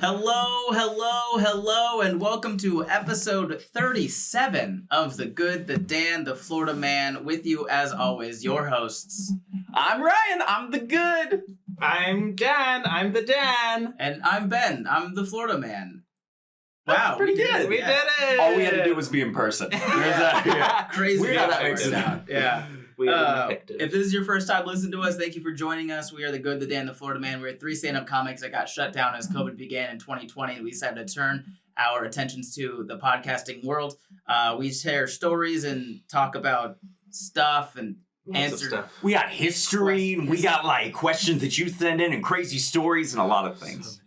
Hello, and welcome to episode 37 of The Good, the Dan, the Florida Man. With you, as always, your hosts. I'm Ryan, I'm the good. I'm Dan, I'm the Dan. And I'm Ben, I'm the Florida Man. Wow, we did it. We did it. All we had to do was be in person. Crazy Weird how how that that works makes out. Yeah. Effective. If this is your first time listening to us, thank you for joining us. We are The Good, the Dan, the Florida Man. We're three stand-up comics that got shut down as COVID began in 2020, and we decided to turn our attentions to the podcasting world. We share stories and talk about stuff and answer stuff. We got history, and we got like questions that you send in and crazy stories and a lot of things.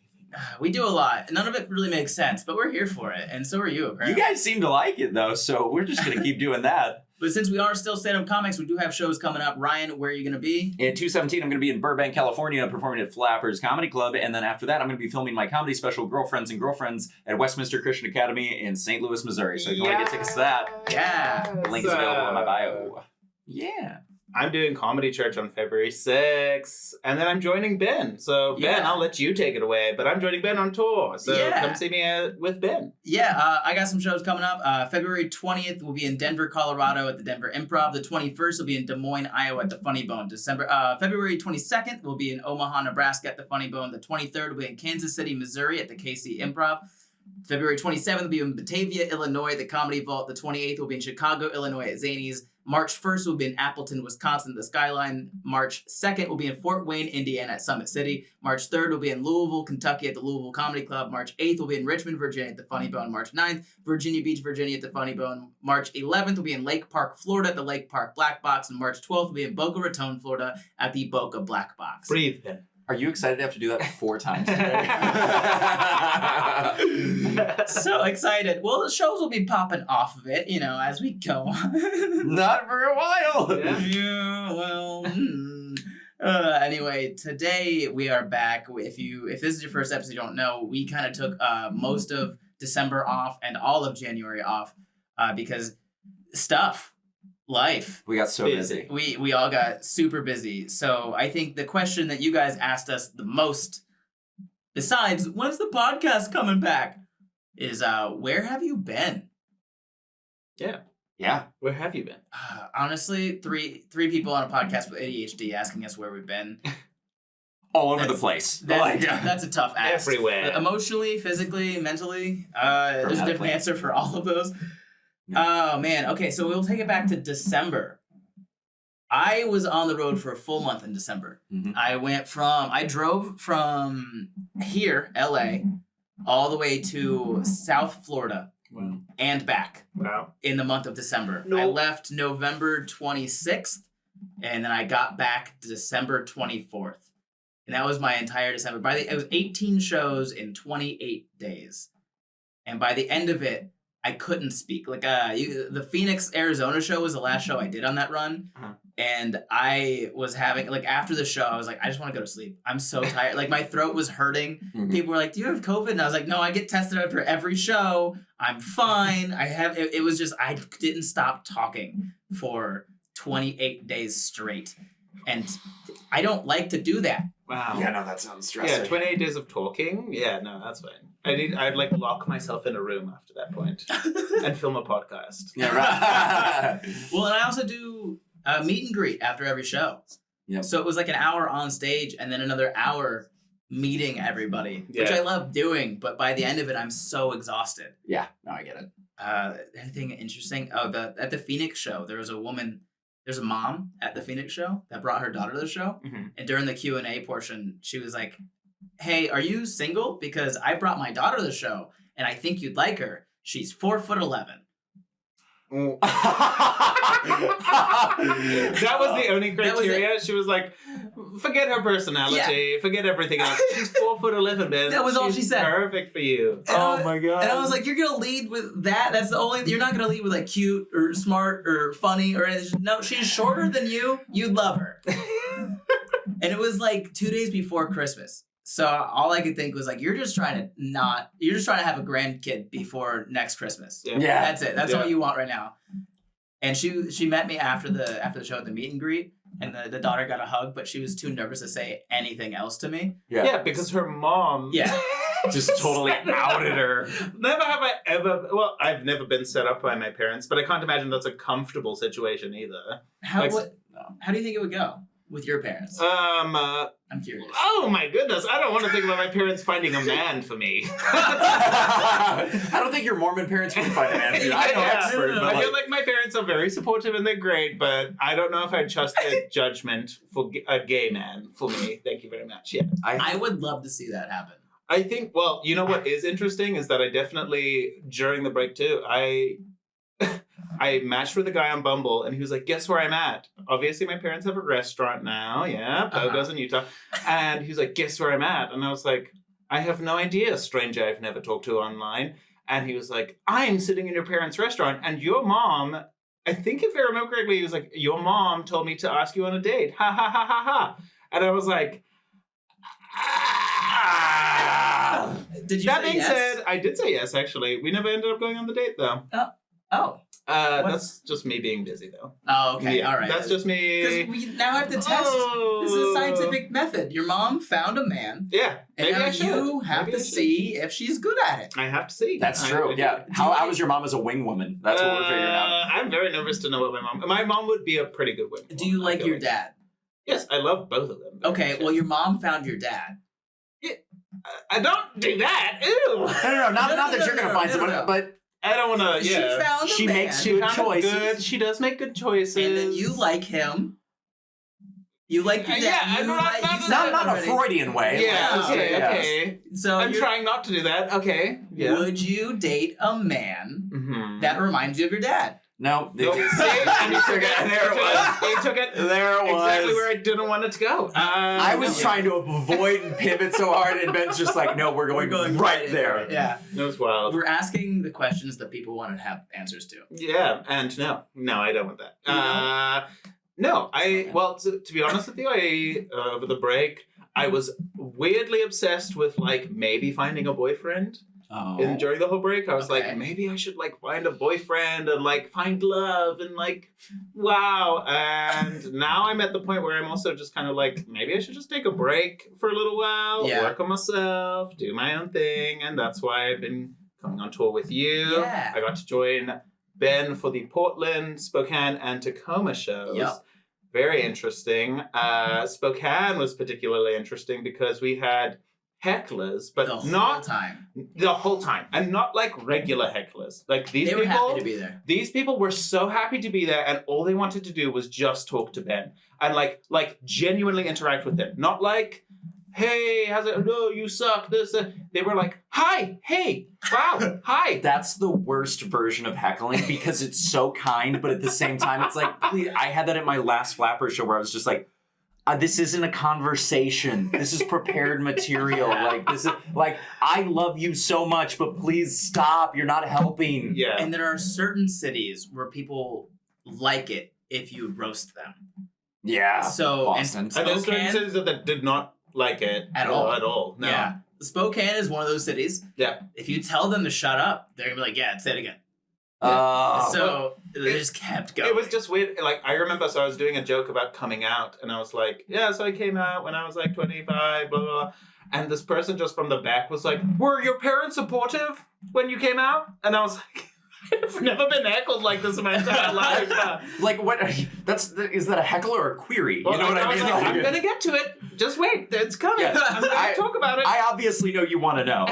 We do a lot. None of it really makes sense, but we're here for it, and so are you, apparently. You guys seem to like it though, so we're just gonna keep doing that. But since we are still stand-up comics, we do have shows coming up. Ryan, where are you going to be? In 2/17, I'm going to be in Burbank, California, performing at Flappers Comedy Club. And then after that, I'm going to be filming my comedy special, Girlfriends and Girlfriends, at Westminster Christian Academy in St. Louis, Missouri. So if you want to get tickets to that, the link is available in my bio. Yeah. I'm doing Comedy Church on February 6th, and then I'm joining Ben. So, Ben, I'll let you take it away, but I'm joining Ben on tour. So come see me with Ben. Yeah, I got some shows coming up. February 20th, we'll be in Denver, Colorado at the Denver Improv. The 21st, will be in Des Moines, Iowa at the Funny Bone. February 22nd, we'll be in Omaha, Nebraska at the Funny Bone. The 23rd, we'll be in Kansas City, Missouri at the KC Improv. February 27th, we'll be in Batavia, Illinois at the Comedy Vault. The 28th, we'll be in Chicago, Illinois at Zany's. March 1st, we'll be in Appleton, Wisconsin at the Skyline. March 2nd, we'll be in Fort Wayne, Indiana at Summit City. March 3rd, we'll be in Louisville, Kentucky at the Louisville Comedy Club. March 8th, we'll be in Richmond, Virginia at the Funny Bone. March 9th, Virginia Beach, Virginia at the Funny Bone. March 11th, we'll be in Lake Park, Florida at the Lake Park Black Box. And March 12th, we'll be in Boca Raton, Florida at the Boca Black Box. Breathe, Ben. Are you excited to have to do that 4 times So excited. Well, the shows will be popping off of it, as we go on. Not for a while. Yeah, well. Anyway, today we are back. If this is your first episode, you don't know, we kind of took most of December off and all of January off because life. We got so busy. We all got super busy. So I think the question that you guys asked us the most, besides when's the podcast coming back, is where have you been? Yeah. Where have you been? Honestly, three people on a podcast with ADHD asking us where we've been. All over the place. That's a tough ask. Everywhere. Emotionally, physically, mentally. There's a different answer for all of those. Oh, man. Okay, so we'll take it back to December. I was on the road for a full month in December. Mm-hmm. I drove from here, LA, all the way to South Florida. Wow. And back. Wow. In the month of December. No. I left November 26th, and then I got back December 24th. And that was my entire December. It was 18 shows in 28 days. And by the end of it, I couldn't speak. The Phoenix, Arizona show was the last show I did on that run. Uh-huh. And I was having, after the show, I was like, I just want to go to sleep. I'm so tired. My throat was hurting. Mm-hmm. People were like, do you have COVID? And I was like, no, I get tested after every show. I'm fine. It was just, I didn't stop talking for 28 days straight. And I don't like to do that. Wow. Yeah, no, that sounds stressful. Yeah, 28 days of talking. Yeah, no, that's fine. I'd lock myself in a room after that point and film a podcast. Yeah, right. Well, and I also do a meet and greet after every show. Yep. So it was like an hour on stage and then another hour meeting everybody, which I love doing. But by the end of it, I'm so exhausted. Yeah, no, I get it. Anything interesting? Oh, at the Phoenix show, there's a mom at the Phoenix show that brought her daughter to the show. Mm-hmm. And during the Q&A portion, she was like, hey, are you single? Because I brought my daughter to the show and I think you'd like her. She's 4'11". That was the only criteria. She was like, forget her personality, forget everything else. She's 4'11", man. That was all she said. Perfect for you. My god. And I was like, you're gonna lead with that? That's the only. You're not gonna lead with cute or smart or funny or anything. No, she's shorter than you. You'd love her. And it was 2 days before Christmas. So all I could think was you're just trying to have a grandkid before next Christmas. Yeah. That's it. That's all you want right now. And she met me after the show at the meet and greet, and the daughter got a hug, but she was too nervous to say anything else to me. Yeah, because her mom just totally outed her. Never have I ever... Well, I've never been set up by my parents, but I can't imagine that's a comfortable situation either. How do you think it would go with your parents? I'm curious. Oh my goodness, I don't want to think about my parents finding a man for me. I don't think your Mormon parents would find a man for you. I'm no expert, but I feel like my parents are very supportive and they're great, but I don't know if I'd trust their judgment for a gay man for me. Thank you very much. Yeah, I would love to see that happen. I think, well, you know what is interesting is that I definitely, during the break too, I matched with a guy on Bumble, and he was like, guess where I'm at? Obviously, my parents have a restaurant now. Yeah, Pogo's in Utah. And he was like, guess where I'm at? And I was like, I have no idea, stranger I've never talked to online. And he was like, I'm sitting in your parents' restaurant, and your mom, I think if I remember correctly, he was like, your mom told me to ask you on a date. Ha, ha, ha, ha, ha. And I was like... Did you that say being yes? said, I did say yes, actually. We never ended up going on the date, though. That's just me being busy, though. Oh, okay. Yeah, all right. That's just me. Because we now have to test. This is a scientific method. Your mom found a man. Yeah. And Maybe now I should. you have to see if she's good at it. I have to see. That's true. Yeah. How was your mom as a wing woman? That's what we're figuring out. I'm very nervous to know what my mom would be a pretty good wing woman. Do you like your dad? Yes, I love both of them. Okay, well, your mom found your dad. I don't do that. Ew. No, not that you're going to find someone, but I don't want to, She found a man. makes good choices. She does make good choices. And then you like him. You like your dad. Not in a Freudian way. Yeah, okay. So I'm trying not to do that. Okay. Yeah. Would you date a man that reminds you of your dad? No. There it was. It took it. There it was. Exactly where I didn't want it to go. I was trying to avoid and pivot so hard, and Ben's just like, no, we're going right there. Yeah. That was wild. We're asking the questions that people want to have answers to. Yeah, and no, I don't want that. No, to be honest with you, over the break, I was weirdly obsessed with, like, maybe finding a boyfriend. And during the whole break, I was like, maybe I should, like, find a boyfriend and, like, find love and, like, wow. And now I'm at the point where I'm also just kind of like, maybe I should just take a break for a little while, work on myself, do my own thing. And that's why I've been coming on tour with you. Yeah. I got to join Ben for the Portland, Spokane, and Tacoma shows. Yep. Very interesting. Spokane was particularly interesting because we had hecklers, but the whole time, and not like regular hecklers. Like these people were happy to be there. These people were so happy to be there, and all they wanted to do was just talk to Ben and like genuinely interact with him. Not like, hey, how's it? No, you suck. This. They were like, hi, hey, wow, hi. That's the worst version of heckling because it's so kind, but at the same time, it's like, please. I had that at my last Flapper show where I was just like, this isn't a conversation. This is prepared material. Like this is like, I love you so much, but please stop. You're not helping. Yeah. And there are certain cities where people like it if you roast them. Yeah. So Boston. And there's certain cities that did not like it at all. No. Yeah. Spokane is one of those cities. Yeah. If you tell them to shut up, they're gonna be like, yeah, say it again. So they just kept going. It was just weird. Like, I remember, I was doing a joke about coming out, and I was like, yeah, so I came out when I was like 25, blah, blah, blah. And this person just from the back was like, were your parents supportive when you came out? And I was like, I've never been heckled like this in my entire life. Like, what? Is that a heckle or a query? Well, you know what I mean? Like, I'm going to get to it. Just wait. It's coming. Yeah. I'm going to talk about it. I obviously know you want to know.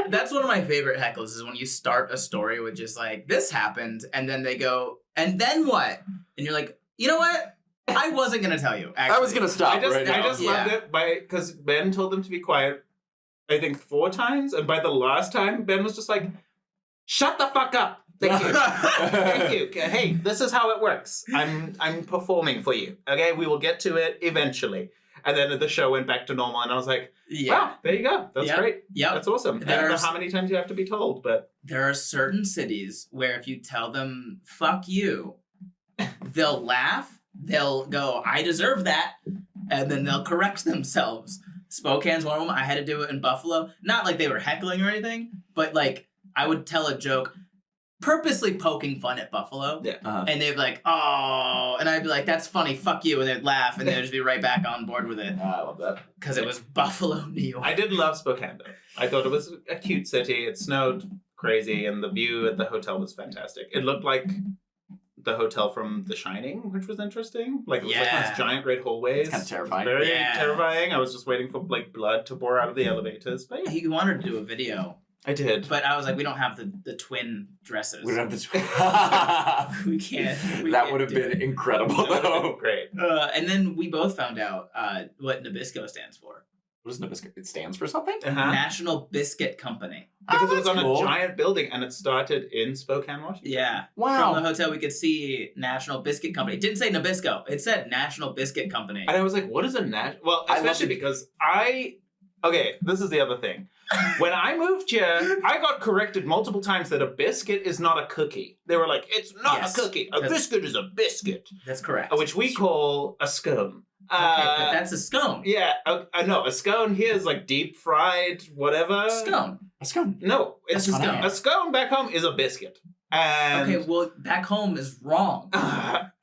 That's one of my favorite heckles is when you start a story with just like, this happened, and then they go, and then what? And you're like, you know what? I wasn't going to tell you, actually. I was going to stop right now. I just loved it because Ben told them to be quiet, I think 4 times. And by the last time, Ben was just like, shut the fuck up. Thank you. Thank you. Hey, this is how it works. I'm performing for you. Okay, we will get to it eventually. And then the show went back to normal, and I was like, wow, there you go. That's great. Yeah, that's awesome. I don't know how many times you have to be told, but there are certain cities where if you tell them fuck you, they'll laugh, they'll go, I deserve that, and then they'll correct themselves. Spokane's one of them. I had to do it in Buffalo. Not like they were heckling or anything, but like I would tell a joke. purposely poking fun at Buffalo. Yeah. And they'd be like, oh, and I'd be like, that's funny, fuck you, and they'd laugh, and they'd just be right back on board with it. I love that. Because it was Buffalo, New York. I did love Spokane, though. I thought it was a cute city. It snowed crazy, and the view at the hotel was fantastic. It looked like the hotel from The Shining, which was interesting. Like, it was like these giant red hallways. It's kind of terrifying. Very terrifying. I was just waiting for, like, blood to pour out of the elevators. But yeah. He wanted to do a video. I did. But I was like, we don't have the twin dresses. We don't have the We can't. That would have been incredible, though. Great. And then we both found out what Nabisco stands for. What does Nabisco? It stands for something? National Biscuit Company. Because it was on cool. a giant building, and it started in Spokane, Washington. Yeah. Wow. From the hotel, we could see National Biscuit Company. It didn't say Nabisco. It said National Biscuit Company. And I was like, what is a Well, especially because Okay, this is the other thing. When I moved here, I got corrected multiple times that a biscuit is not a cookie. They were like, it's not a cookie. A biscuit is a biscuit. That's correct. Which we call a scone. Okay, but that's a scone. Yeah, no, a scone here is like deep fried, whatever. Scone. A scone. No, it's That's a scone. A scone back home is a biscuit. And Okay, well, back home is wrong.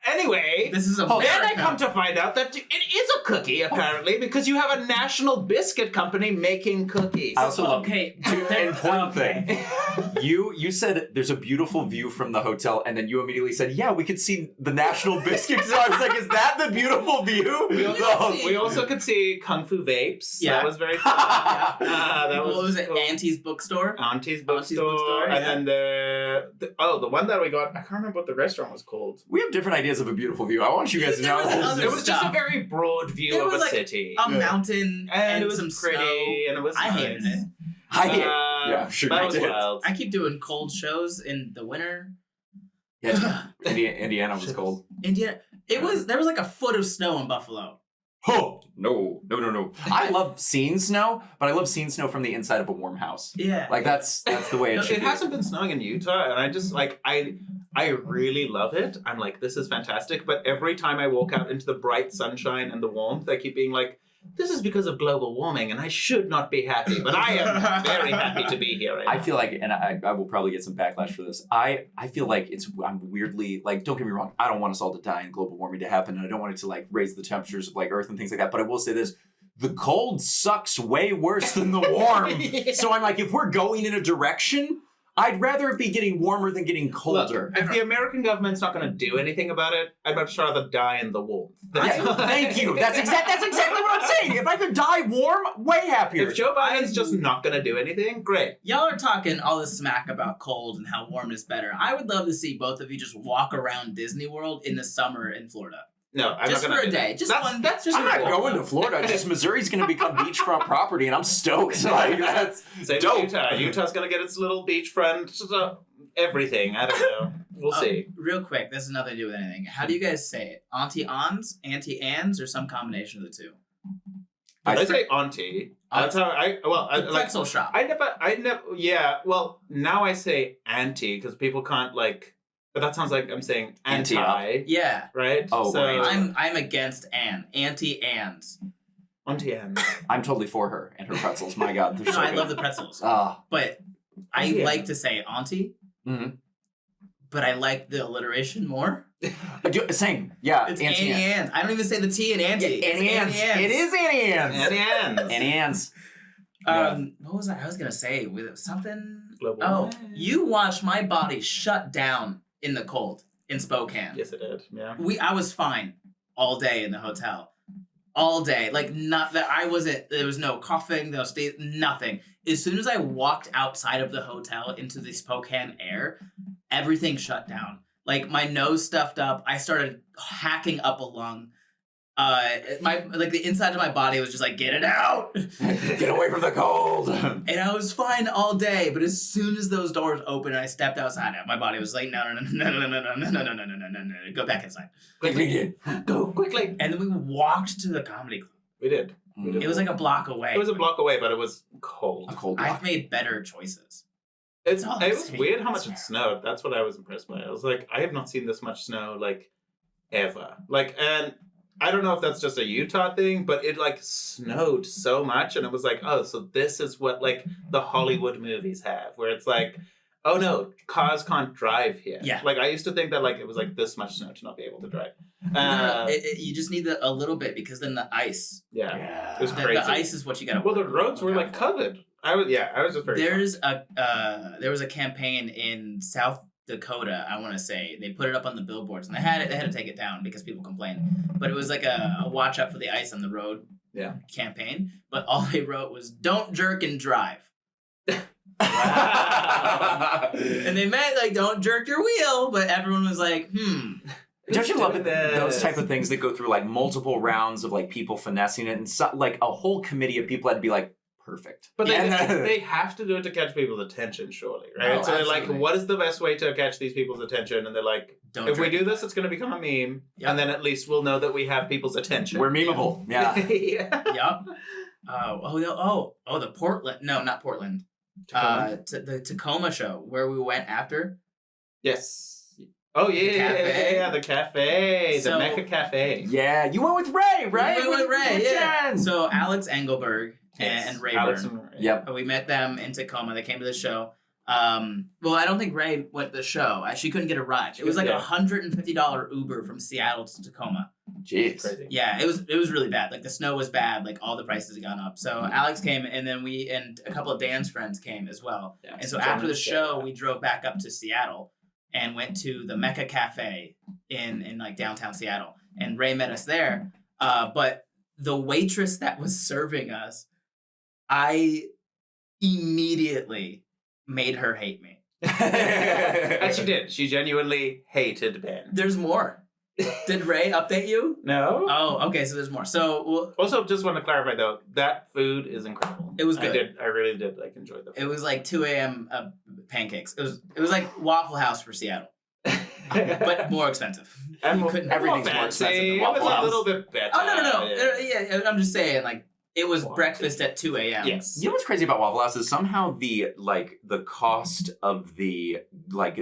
Anyway, This is then America. I come to find out that it is a cookie, apparently, because you have a national biscuit company making cookies. I also love Okay. important thing. You said there's a beautiful view from the hotel, and then you immediately said, yeah, we could see the National Biscuit. So I was like, is that the beautiful view? We also could see Kung Fu Vapes. Yeah. That was very fun. That What was it? cool. Auntie's Bookstore? Auntie's Bookstore. And then the one that we got, I can't remember what the restaurant was called. We have different ideas of a beautiful view. I want you guys to There know. was other It was just a stuff. very broad view There of was a like city. A mountain And it was some pretty, snow. and it was I nice. hated it. Yeah, I'm sure That you was did. wild. I keep doing cold shows in the winter. Yeah, Indiana was cold. Indiana. There was like a foot of snow in Buffalo. Oh, no. I love seeing snow, but I love seeing snow from the inside of a warm house. Yeah. Like, that's the way it should It be. hasn't been snowing in Utah, and I just, like, I really love it. I'm like, this is fantastic, but every time I walk out into the bright sunshine and the warmth, I keep being like, this is because of global warming, and I should not be happy, but I am very happy to be here right now. I feel like, and I will probably get some backlash for this. I feel like I'm weirdly, like, don't get me wrong, I don't want us all to die and global warming to happen, and I don't want it to, like, raise the temperatures of, like, Earth and things like that, but I will say this, the cold sucks way worse than the warm. Yeah. So I'm like, if we're going in a direction, I'd rather it be getting warmer than getting colder. Look, if the American government's not going to do anything about it, I'd much rather die in the warmth. Yeah, thank you. That's exactly what I'm saying. If I could die warm, way happier. If Joe Biden's just not going to do anything, great. Y'all are talking all this smack about cold and how warm is better. I would love to see both of you just walk around Disney World in the summer in Florida. No, I'm Just not going for to a day. Just one. That's just I'm not going to Florida. Just Missouri's going to become beachfront property, and I'm stoked. Like, that's Same dope. with Utah. Utah's going to get its little beachfront, everything. I don't know. We'll see. Real quick, this has nothing to do with anything. How do you guys say it? Auntie Ans, Auntie Anns, or some combination of the two? I say auntie. That's how The pretzel shop. I never, yeah. Well, now I say auntie because people can't but that sounds like I'm saying Auntie anti, Yeah. right? Oh, so, right. I'm against Ann. Auntie Anns. Auntie Anne. I'm totally for her and her pretzels. My God, they're No, so I good. love the pretzels. Ah, But I Yeah. like to say auntie, mhm. but I like the alliteration more. Same. Yeah, It's Auntie Annie Ann. Ann's. I don't even say the T in auntie. Yeah, It's Annie Ann's. It is Annie Ann's. Auntie Anne. Annie Ann's. What was I was gonna say? With something. Global Oh, warming. you watched my body shut down in the cold in Spokane. Yes, it did. Yeah. I was fine all day in the hotel. All day. Like, not that I wasn't, there was no coughing, there was nothing. As soon as I walked outside of the hotel into the Spokane air, everything shut down. Like, my nose stuffed up. I started hacking up a lung. The inside of my body was just like, get it out. Get away from the cold. And I was fine all day, but as soon as those doors opened and I stepped outside, my body was like, no, go back inside. Quickly. Go quickly. And then we walked to the comedy club. We did. It was like a block away. It was a block away, but it was cold. A cold I've block. made better choices. It all I'm was saying. weird how much That's it snowed. That's what I was impressed by. I was like, I have not seen this much snow ever. And I don't know if that's just a Utah thing, but it snowed so much, and it was like, oh, so this is what the Hollywood movies have, where it's like oh no, cars can't drive here. Yeah. Like I used to think that like it was like this much snow to not be able to drive. No, you just need a little bit because then the ice. Yeah. It was The crazy. ice is what you gotta. Well, the work roads were out like for. covered. I was just very. There was a campaign in South Dakota, I want to say. They put it up on the billboards and they had to take it down because people complained. But it was like a watch out for the ice on the road campaign. But all they wrote was "Don't jerk and drive." Wow. And they meant like don't jerk your wheel, but everyone was like, Don't you love it, those type of things that go through like multiple rounds of like people finessing it, and so, like a whole committee of people had to be like, perfect. But they have to do it to catch people's attention, surely, right? Oh, so they're like, absolutely. what is the best way to catch these people's attention? And they're like, don't if we drink do and this, it's going to become a meme, Yep. and then at least we'll know that we have people's attention. We're memeable. Yeah. Yeah. Yep. The Portland. No, not Portland. The Tacoma show where we went after. Yes. Oh yeah, the cafe, So- the Mecca Cafe. Yeah, you went with Ray, right? We went with Ray, yeah. Jen. So Alex Engelberg Yes. and Rayburn. Alex and Ray. Yep. We met them in Tacoma. They came to the show. Well, I don't think Ray went to the show. She couldn't get a ride. It was like Yeah. $150 Uber from Seattle to Tacoma. Jeez. Crazy. Yeah, it was really bad. Like the snow was bad. Like all the prices had gone up. So Alex came, and then and a couple of Dan's friends came as well. Yeah, And so John after the and show, Sarah. we drove back up to Seattle and went to the Mecca Cafe in like downtown Seattle. And Ray met us there. But the waitress that was serving us, I immediately made her hate me. And she did. She genuinely hated Ben. There's more. Did Ray update you? No. Oh, okay. So there's more. So Also, just want to clarify though, that food is incredible. It was good. I really did like enjoy the food. it was like 2 a.m. Pancakes. It was like Waffle House for Seattle, but more expensive. And You more, couldn't- everything's more more expensive than fancy. It Waffle was House. a little bit better. Oh no. Yeah. Yeah, I'm just saying like it was Wow. breakfast at 2 a.m. Yes. You know what's crazy about Waffle House is somehow the cost of the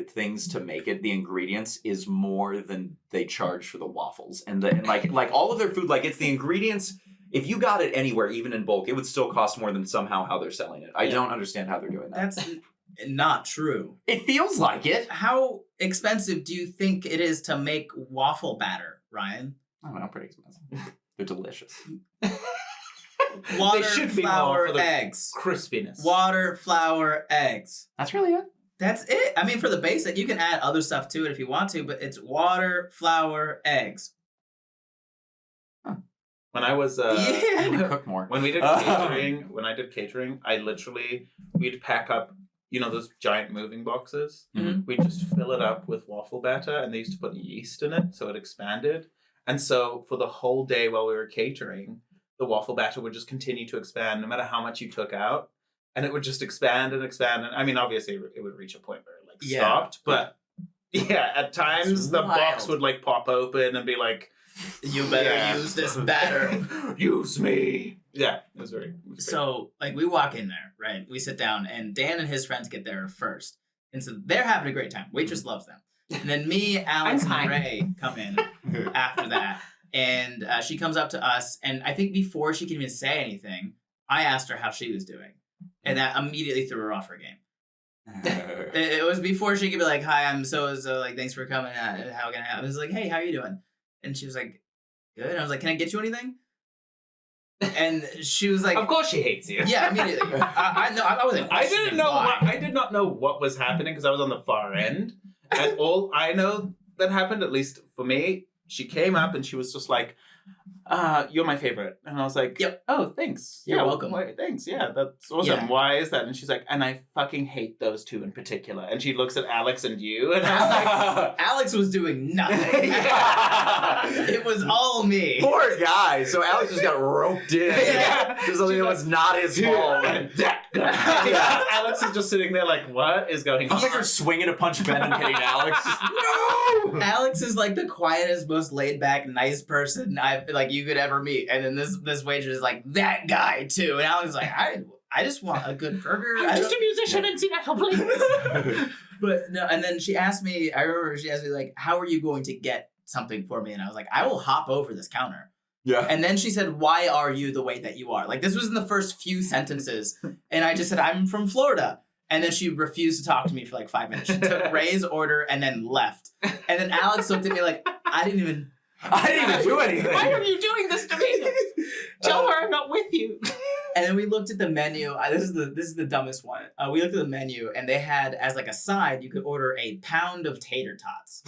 things to make it, the ingredients, is more than they charge for the waffles, and like all of their food, like it's the ingredients. If you got it anywhere, even in bulk, it would still cost more than somehow how they're selling it. I don't understand how they're doing that. That's not true. It feels like it. How expensive do you think it is to make waffle batter, Ryan? I don't know, pretty expensive. They're delicious. Water, should be more flour, for the- eggs. Crispiness. Water, flour, eggs. That's really it. That's it. I mean, for the basic, you can add other stuff to it if you want to, but it's water, flour, eggs. When I was I need to cook more. when we did catering, we'd pack up, those giant moving boxes. Mhm. We'd just fill it up with waffle batter, and they used to put yeast in it so it expanded. And so for the whole day while we were catering, the waffle batter would just continue to expand no matter how much you took out, and it would just expand and expand. And I mean, obviously, it would reach a point where it Yeah. stopped, but yeah, at times That's the box wild. would like pop open and be like, You better Yeah. use this batter. Use me. Yeah, it was very. So, like, we walk in there, right? We sit down, and Dan and his friends get there first. And so they're having a great time. Waitress loves them. And then me, Alex, I'm and high. Ray come in after that. And she comes up to us. And I think before she can even say anything, I asked her how she was doing. And that immediately threw her off her game. It was before she could be like, hi, I'm so-and-so. Like, thanks for coming. How can I help? I was like, hey, how are you doing? And she was like, good. And I was like, can I get you anything? And she was like, Of course, she hates you. yeah, immediately. I know. I wasn't. I questioning didn't know. why. I did not know what was happening because I was on the far end. And all I know that happened, at least for me, she came up and she was just like, "You're my favorite," and I was like, Yep. Oh, thanks. You're Yeah, welcome. Thanks. Yeah, that's awesome. Yeah. Why is that?" And she's like, "And I fucking hate those two in particular." And she looks at Alex and you, and I was like, Alex was doing nothing. It was all me. Poor guy. So Alex just got roped in. Yeah. To something that was not his fault. and that guy. Yeah. Alex is just sitting there like, what is going I was like, on? you're swinging a punch Ben and hitting Alex. No! Alex is like the quietest, most laid back, nice person you could ever meet. And then this waitress is like, that guy too. And Alex is like, I just want a good burger. I'm just a musician in Seattle, please. But no, and then I remember she asked me like, how are you going to get something for me? And I was like, I will hop over this counter. Yeah. And then she said, why are you the way that you are? Like, this was in the first few sentences. And I just said, I'm from Florida. And then she refused to talk to me for like 5 minutes. She took Ray's order and then left. And then Alex looked at me like, I didn't even do anything. Why are you doing this to me? Tell her I'm not with you. And then we looked at the menu. This is the dumbest one. We looked at the menu, and they had, as like a side, you could order a pound of tater tots.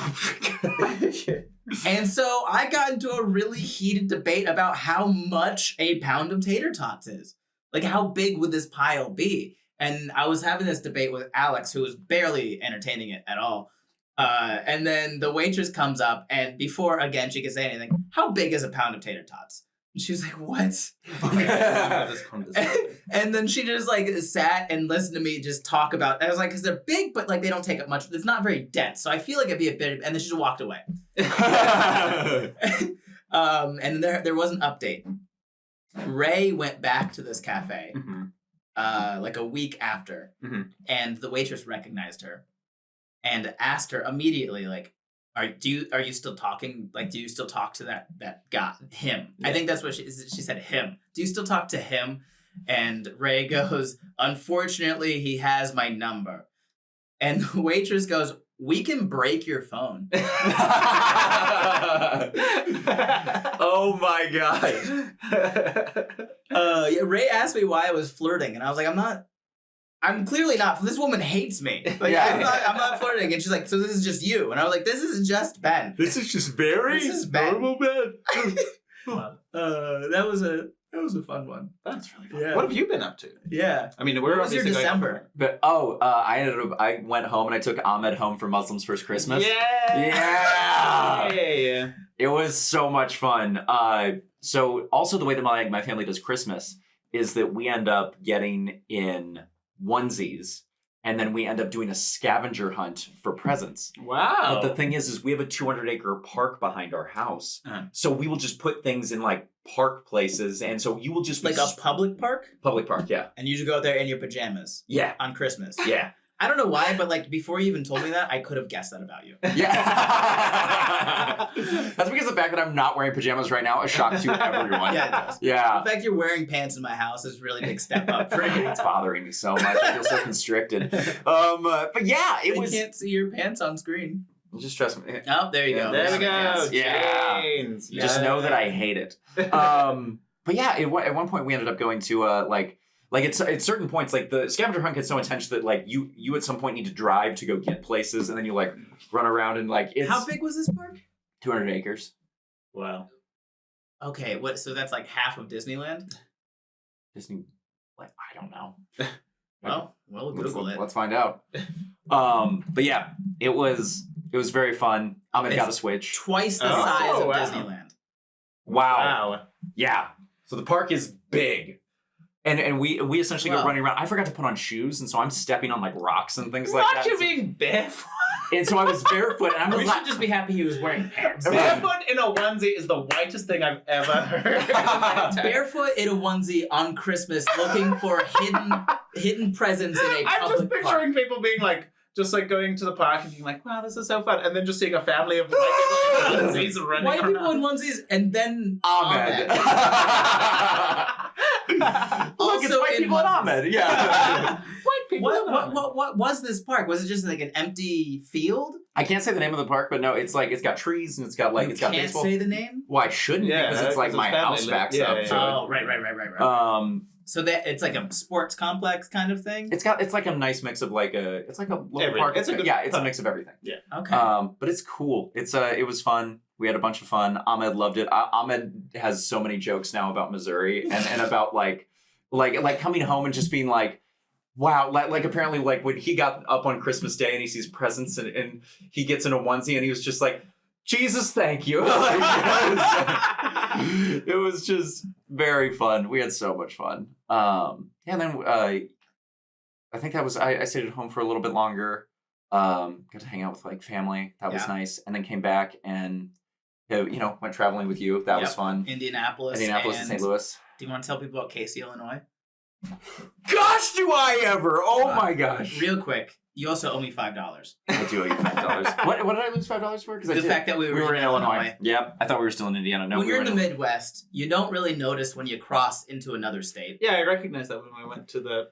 And so I got into a really heated debate about how much a pound of tater tots is. Like, how big would this pile be? And I was having this debate with Alex, who was barely entertaining it at all. And then the waitress comes up, and before, again, she could say anything, how big is a pound of tater tots? And she was like, what? And then she just like sat and listened to me just talk about, I was like, because they're big, but like they don't take up much. It's not very dense. So I feel like it'd be a bit, and then she just walked away. And there was an update. Ray went back to this cafe like a week after, and the waitress recognized her and asked her immediately, like, are you still talking? Like, do you still talk to that guy, him? Yeah. I think that's what she said, him. Do you still talk to him? And Ray goes, unfortunately, he has my number. And the waitress goes, we can break your phone. Oh my gosh. Yeah, Ray asked me why I was flirting, and I was like, I'm clearly not. This woman hates me. Like, yeah. I'm not flirting. And she's like, so this is just you. And I was like, this is just Ben. This is just very normal Ben. That was a fun one. That's really fun. Yeah. What have you been up to? Yeah. I mean, what was your December? But I went home and I took Ahmed home for Muslims First Christmas. Yeah. It was so much fun. So also the way that my family does Christmas is that we end up getting in onesies, and then we end up doing a scavenger hunt for presents. Wow. But the thing is we have a 200-acre park behind our house. So we will just put things in like park places, and so you will just like a public park? Public park, yeah. And you just go out there in your pajamas. Yeah. On Christmas. Yeah. I don't know why, but like before you even told me that, I could have guessed that about you. Yeah. That's because the fact that I'm not wearing pajamas right now is a shock to everyone. Yeah, it does. Yeah. The fact you're wearing pants in my house is a really big step up for you. It's bothering me so much. I feel so constricted. But yeah, I can't see your pants on screen. Just trust me. Oh, there you go. There we go. Yeah. James. Just know that I hate it. But yeah, at one point we ended up going to like at certain points, like the scavenger hunt gets so intense that like you at some point need to drive to go get places, and then you like run around and like it's. How big was this park? 200 acres. Wow. Okay, so that's like half of Disneyland? Disney, like I don't know. Well, we'll Google it. Let's find out. But yeah, it was very fun. Ahmed got a Switch. Twice the size of Disneyland. Wow. Yeah. So the park is big. And we essentially go running around. I forgot to put on shoes, and so I'm stepping on like rocks and things like that. Not you being barefoot. And so I was barefoot, and we should just be happy he was wearing pants. Barefoot in a onesie is the whitest thing I've ever heard. Barefoot in a onesie on Christmas, looking for hidden presents in a public park. I'm just picturing people being like, just like going to the park and being like, wow, this is so fun. And then just seeing a family of white people in onesies running white around. people in onesies, and then Ahmed. Look, it's white people in Ahmed. Yeah. White people. What was this park? Was it just like an empty field? I can't say the name of the park, but no, it's like it's got trees and it's got like it's got baseball. Can't say the name? Well, I shouldn't because it's like my house backs up. Oh, right. So that it's like a sports complex kind of thing. It's like a nice mix of like a little park. It's a mix of everything. Yeah. Okay. But it's cool. It was fun. We had a bunch of fun. Ahmed loved it. Ahmed has so many jokes now about Missouri and about like coming home and just being like, wow, like apparently like when he got up on Christmas Day and he sees presents and he gets in a onesie and he was just like, Jesus, thank you. It was just very fun. We had so much fun. And then I think that was I stayed at home for a little bit longer. Got to hang out with like family. That was nice. And then came back and went traveling with you. That was fun. Indianapolis and St. Louis. Do you want to tell people about Casey, Illinois? Gosh, do I ever! Oh my gosh! Real quick, you also owe me $5. I do owe you $5. What did I lose $5 for? Because the fact that we were in Illinois. Yep, I thought we were still in Indiana. No, when you're in the Midwest, you don't really notice when you cross into another state. Yeah, I recognize that when I went to the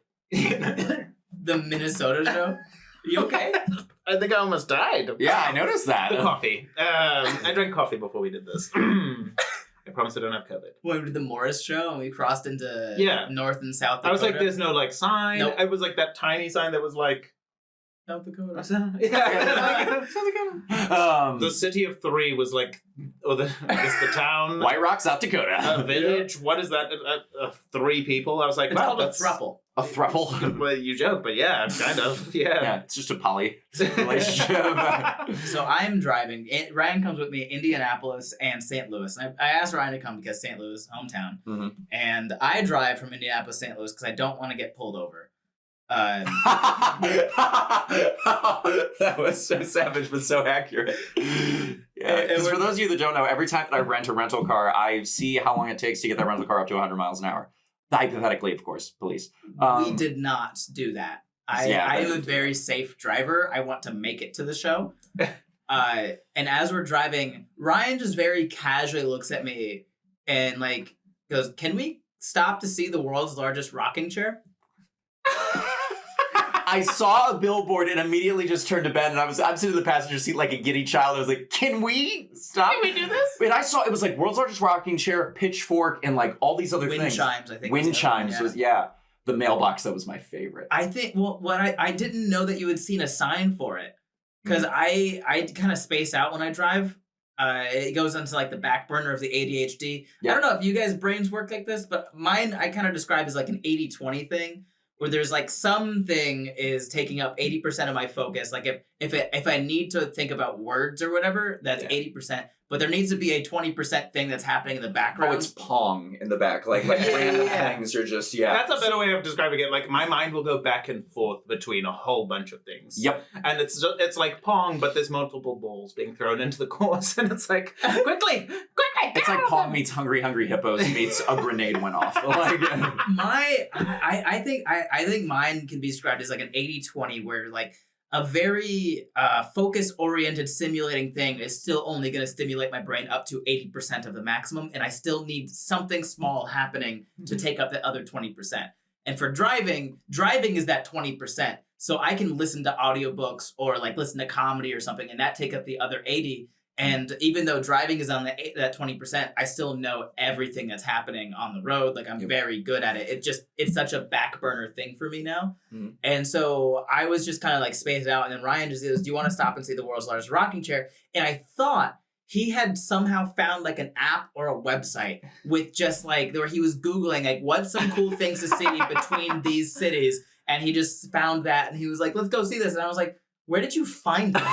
the Minnesota show? You okay? I think I almost died. Yeah, I noticed that. The coffee. I drank coffee before we did this. I promise I don't have COVID. When we did the Morris show and we crossed into North and South Dakota. I was like, there's no like sign. Nope. I was like that tiny sign that was like South Dakota. Yeah. The city of three was like, I guess the town. White Rock, South Dakota. A village. Yeah. What is that? 3 people. I was like, it's called a throuple. A throuple. Well, you joke, but yeah, kind of. Yeah. Yeah, it's just a poly relationship. So I'm driving. Ryan comes with me, Indianapolis and St. Louis. And I asked Ryan to come because St. Louis, hometown. Mm-hmm. And I drive from Indianapolis, St. Louis because I don't want to get pulled over. That was so savage, but so accurate. Yeah, because for those of you that don't know, every time that I rent a rental car, I see how long it takes to get that rental car up to 100 miles an hour. Hypothetically, of course, police. We did not do that. I am a very safe driver. I want to make it to the show. And as we're driving, Ryan just very casually looks at me and like goes, "Can we stop to see the world's largest rocking chair?" I saw a billboard and immediately just turned to Ben, and I'm sitting in the passenger seat like a giddy child. I was like, "Can we stop? Can we do this?" And I saw it was like world's largest rocking chair, pitchfork, and like all these other wind things. Chimes, I think. Wind chimes was the mailbox that was my favorite. I think I didn't know that you had seen a sign for it because I kind of space out when I drive. It goes into like the back burner of the ADHD. Yep. I don't know if you guys' brains work like this, but mine I kind of describe as like an 80-20 thing. Where there's like something is taking up 80% of my focus. Like if I need to think about words or whatever, that's 80%. But there needs to be a 20% thing that's happening in the background. Oh, it's Pong in the back. Like random things are just, That's a better way of describing it. Like my mind will go back and forth between a whole bunch of things. Yep. And it's like Pong, but there's multiple balls being thrown into the course. And it's like, quickly. It's like Pong meets Hungry Hippos meets a grenade went off. Like, I think mine can be described as like an 80-20 where like a very focus-oriented simulating thing is still only going to stimulate my brain up to 80% of the maximum, and I still need something small happening to take up the other 20%. And for driving is that 20%. So I can listen to audiobooks or like listen to comedy or something, and that take up the other 80%. And even though driving is on that 20%, I still know everything that's happening on the road. Like I'm very good at it. It's such a back burner thing for me now. Mm-hmm. And so I was just kind of like spaced out. And then Ryan just goes, "Do you want to stop and see the world's largest rocking chair?" And I thought he had somehow found like an app or a website with just like where he was Googling like what's some cool things to see between these cities. And he just found that and he was like, "Let's go see this." And I was like, "Where did you find this?"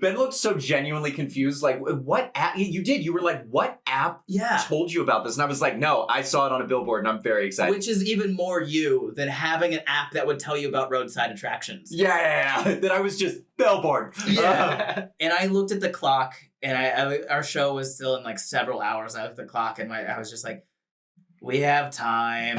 Ben looked so genuinely confused. Like, what app? You were like, what app told you about this? And I was like, no, I saw it on a billboard and I'm very excited. Which is even more you than having an app that would tell you about roadside attractions. Yeah. That I was just billboard. Yeah. And I looked at the clock and our show was still in like several hours. I looked at the clock and I was just like, we have time.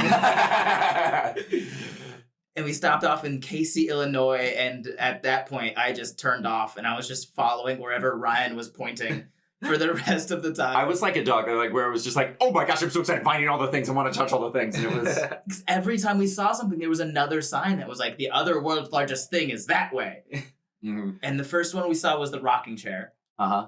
And we stopped off in Casey, Illinois, and at that point, I just turned off, and I was just following wherever Ryan was pointing for the rest of the time. I was like a dog, like where it was just like, oh my gosh, I'm so excited finding all the things. I want to touch all the things. And it was every time we saw something, there was another sign that was like, the other world's largest thing is that way. Mm-hmm. And the first one we saw was the rocking chair. Uh-huh.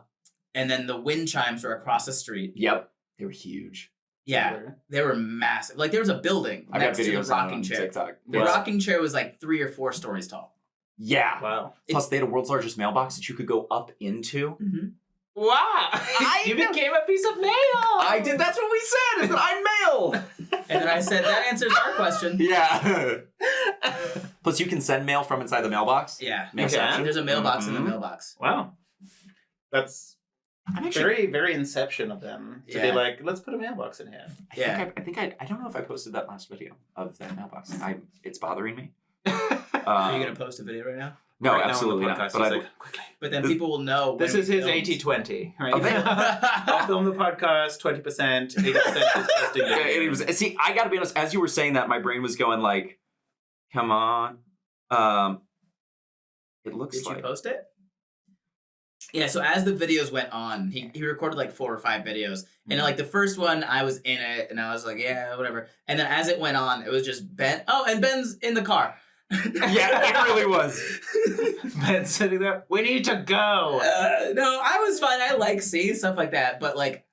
And then the wind chimes were across the street. Yep. They were huge. Yeah, they were massive. Like there was a building next to the rocking chair. TikTok. The rocking chair was like 3 or 4 stories tall. Yeah. Wow. Plus, they had a world's largest mailbox that you could go up into. Mm-hmm. Wow. You became a piece of mail. I did. That's what we said. Is that I'm mail. And then I said that answers our question. Yeah. Plus, you can send mail from inside the mailbox. Yeah. There's a mailbox in the mailbox. Wow. That's very, very inception of them to be like, let's put a mailbox in here. I don't know if I posted that last video of that mailbox. It's bothering me. Are you going to post a video right now? No, right absolutely now not. But quickly. But then people will know. This is his 80-20, right? Okay. I'll film the podcast 20%, 80% is posting. See, I got to be honest. As you were saying that, my brain was going like, come on. It looks like. Did you post it? Yeah, so as the videos went on, he recorded like 4 or 5 videos. And like the first one, I was in it and I was like, yeah, whatever. And then as it went on, it was just Ben. Oh, and Ben's in the car. Yeah, it really was. Ben sitting there, we need to go. No, I was fine. I like seeing stuff like that, but like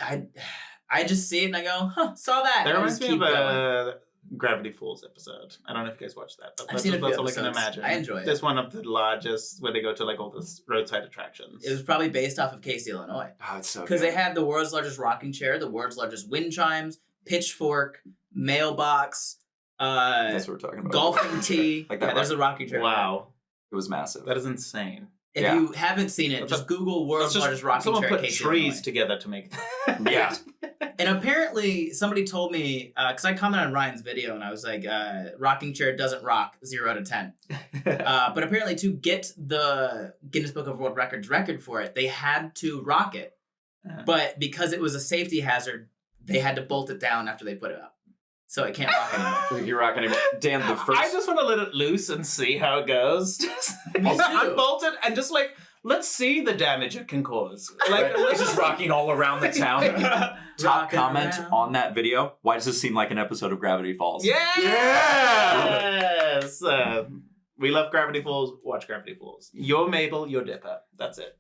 I just see it and I go, huh, saw that. That and I reminds just me keep of going. a Gravity Falls episode. I don't know if you guys watched that, but I've seen a few all I can episodes. imagine. I enjoy it. There's one of the largest where they go to like all the roadside attractions. It was probably based off of Casey, Illinois. Oh, it's so Because good. they had the world's largest rocking chair, the world's largest wind chimes, pitchfork, mailbox, That's what we're talking about. golfing tee. Like that Yeah, there's a rocking chair. Wow, It was massive. that is insane. If Yeah. you haven't seen it, That's just Google world's largest rocking someone chair. put Casey, trees Illinois. together to make that. Yeah. And apparently, somebody told me, because I commented on Ryan's video and I was like, rocking chair doesn't rock, 0 out of 10. But apparently, to get the Guinness Book of World Records record for it, they had to rock it. But because it was a safety hazard, they had to bolt it down after they put it up. So it can't rock anymore. You're rocking it. Dan, the first. I just want to let it loose and see how it goes. Just Me too. unbolt it and just like, let's see the damage it can cause. Like, It's just rocking all around the town. Top Rocking comment around. on that video. Why does this seem like an episode of Gravity Falls? Yes! We love Gravity Falls. Watch Gravity Falls. You're Mabel, you're Dipper. That's it.